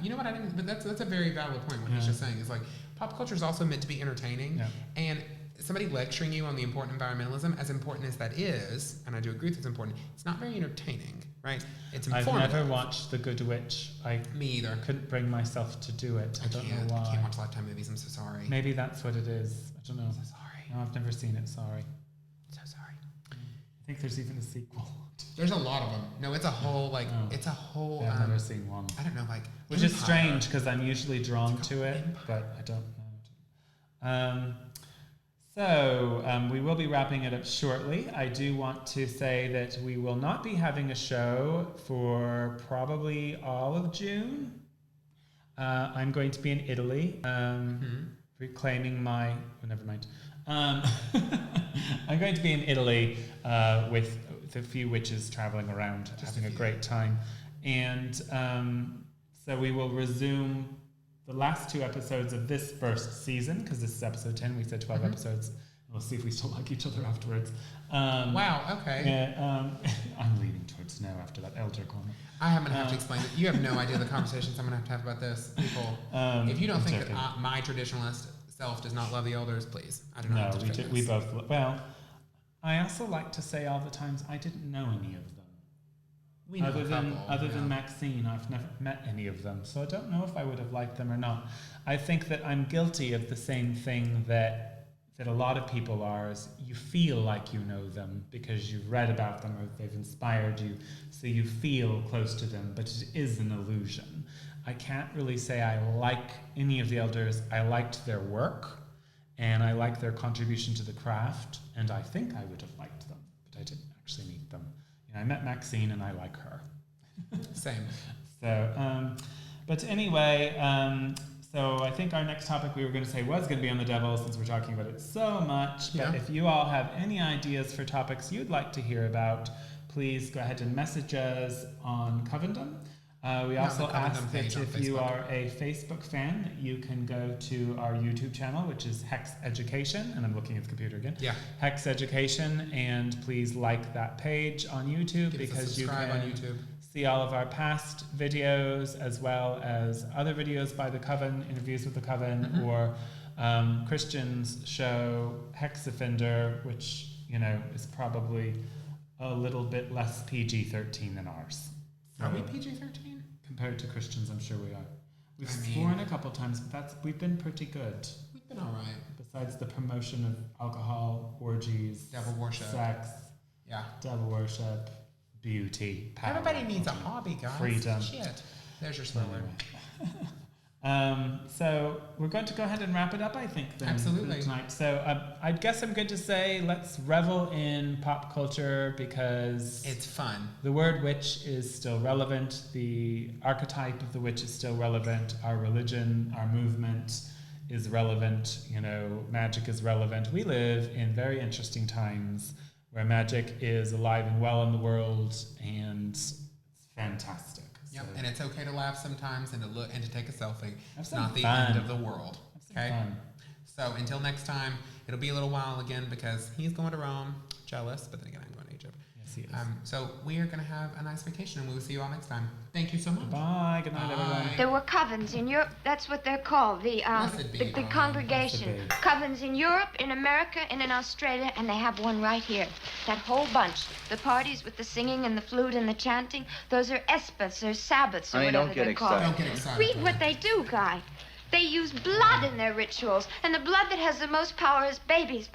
You know what I didn't? But that's a very valid point. What he's just saying is like pop culture is also meant to be entertaining, and somebody lecturing you on the important environmentalism, as important as that is, and I do agree that it's important, it's not very entertaining, right? It's informative. I've never watched The Good Witch. Me either. Couldn't bring myself to do it. I don't know why. I can't watch Lifetime movies. I'm so sorry. Maybe that's what it is. I don't know. I'm so sorry. No, I've never seen it. Sorry. So sorry. I think there's even a sequel. There's a lot of them. No, it's a whole it's a whole. Yeah, I've never seen one. I don't know, which is strange because I'm usually drawn to it, but I don't know. So we will be wrapping it up shortly. I do want to say that we will not be having a show for probably all of June. I'm going to be in Italy, reclaiming my... Oh, never mind. I'm going to be in Italy with a few witches traveling around, having a great time. And so we will resume the last 2 episodes of this first season, because this is episode 10. We said 12 episodes. We'll see if we still like each other afterwards. Wow, okay. Yeah, I'm leaning towards no after that elder comment. I'm going to have to explain it. You have no idea the conversations I'm going to have about this. People, if you don't think that my traditionalist self does not love the elders, please. I don't know. No, we both... Well, I also like to say all the times I didn't know any of them. We know other than Maxine, I've never met any of them, so I don't know if I would have liked them or not. I think that I'm guilty of the same thing that that a lot of people are is you feel like you know them because you've read about them or they've inspired you, so you feel close to them, but it is an illusion. I can't really say I like any of the elders. I liked their work, and I liked their contribution to the craft, and I think I would have liked them, but I didn't actually meet them. I met Maxine, and I like her. Same. So, but anyway, so I think our next topic we were going to say was going to be on the devil, since we're talking about it so much. But if you all have any ideas for topics you'd like to hear about, please go ahead and message us on Covendom. We also ask that if you are a Facebook fan, that you can go to our YouTube channel, which is Hex Education, and I'm looking at the computer again. Yeah. Hex Education, and please like that page on YouTube because you can see all of our past videos as well as other videos by the Coven, interviews with the Coven, or Christian's show Hex Offender, which is probably a little bit less PG-13 than ours. Are we PG-13? Compared to Christians, I'm sure we are. We've sworn a couple times, but we've been pretty good. We've been all right. Besides the promotion of alcohol, orgies, devil worship, sex, devil worship, beauty, power. Everybody needs a hobby, guys. Freedom. Shit. There's your spoiler. So we're going to go ahead and wrap it up, I think, then. Absolutely. Tonight. So I guess I'm good to say let's revel in pop culture because it's fun. The word witch is still relevant. The archetype of the witch is still relevant. Our religion, our movement is relevant. Magic is relevant. We live in very interesting times where magic is alive and well in the world, and it's fantastic. Yep, and it's okay to laugh sometimes and to look and to take a selfie. It's not the end of the world. Okay. So until next time, it'll be a little while again because he's going to Rome, jealous, but then again I'm going to Egypt. Yes, he is. So we are going to have a nice vacation, and we will see you all next time. Thank you so much. Bye. Good night, everyone. There were covens in Europe. That's what they're called. The congregation. Covens in Europe, in America, and in Australia, and they have one right here. That whole bunch. The parties with the singing and the flute and the chanting. Those are espas or Sabbaths or whatever they're called. Don't get excited. Read what they do, Guy. They use blood in their rituals, and the blood that has the most power is babies.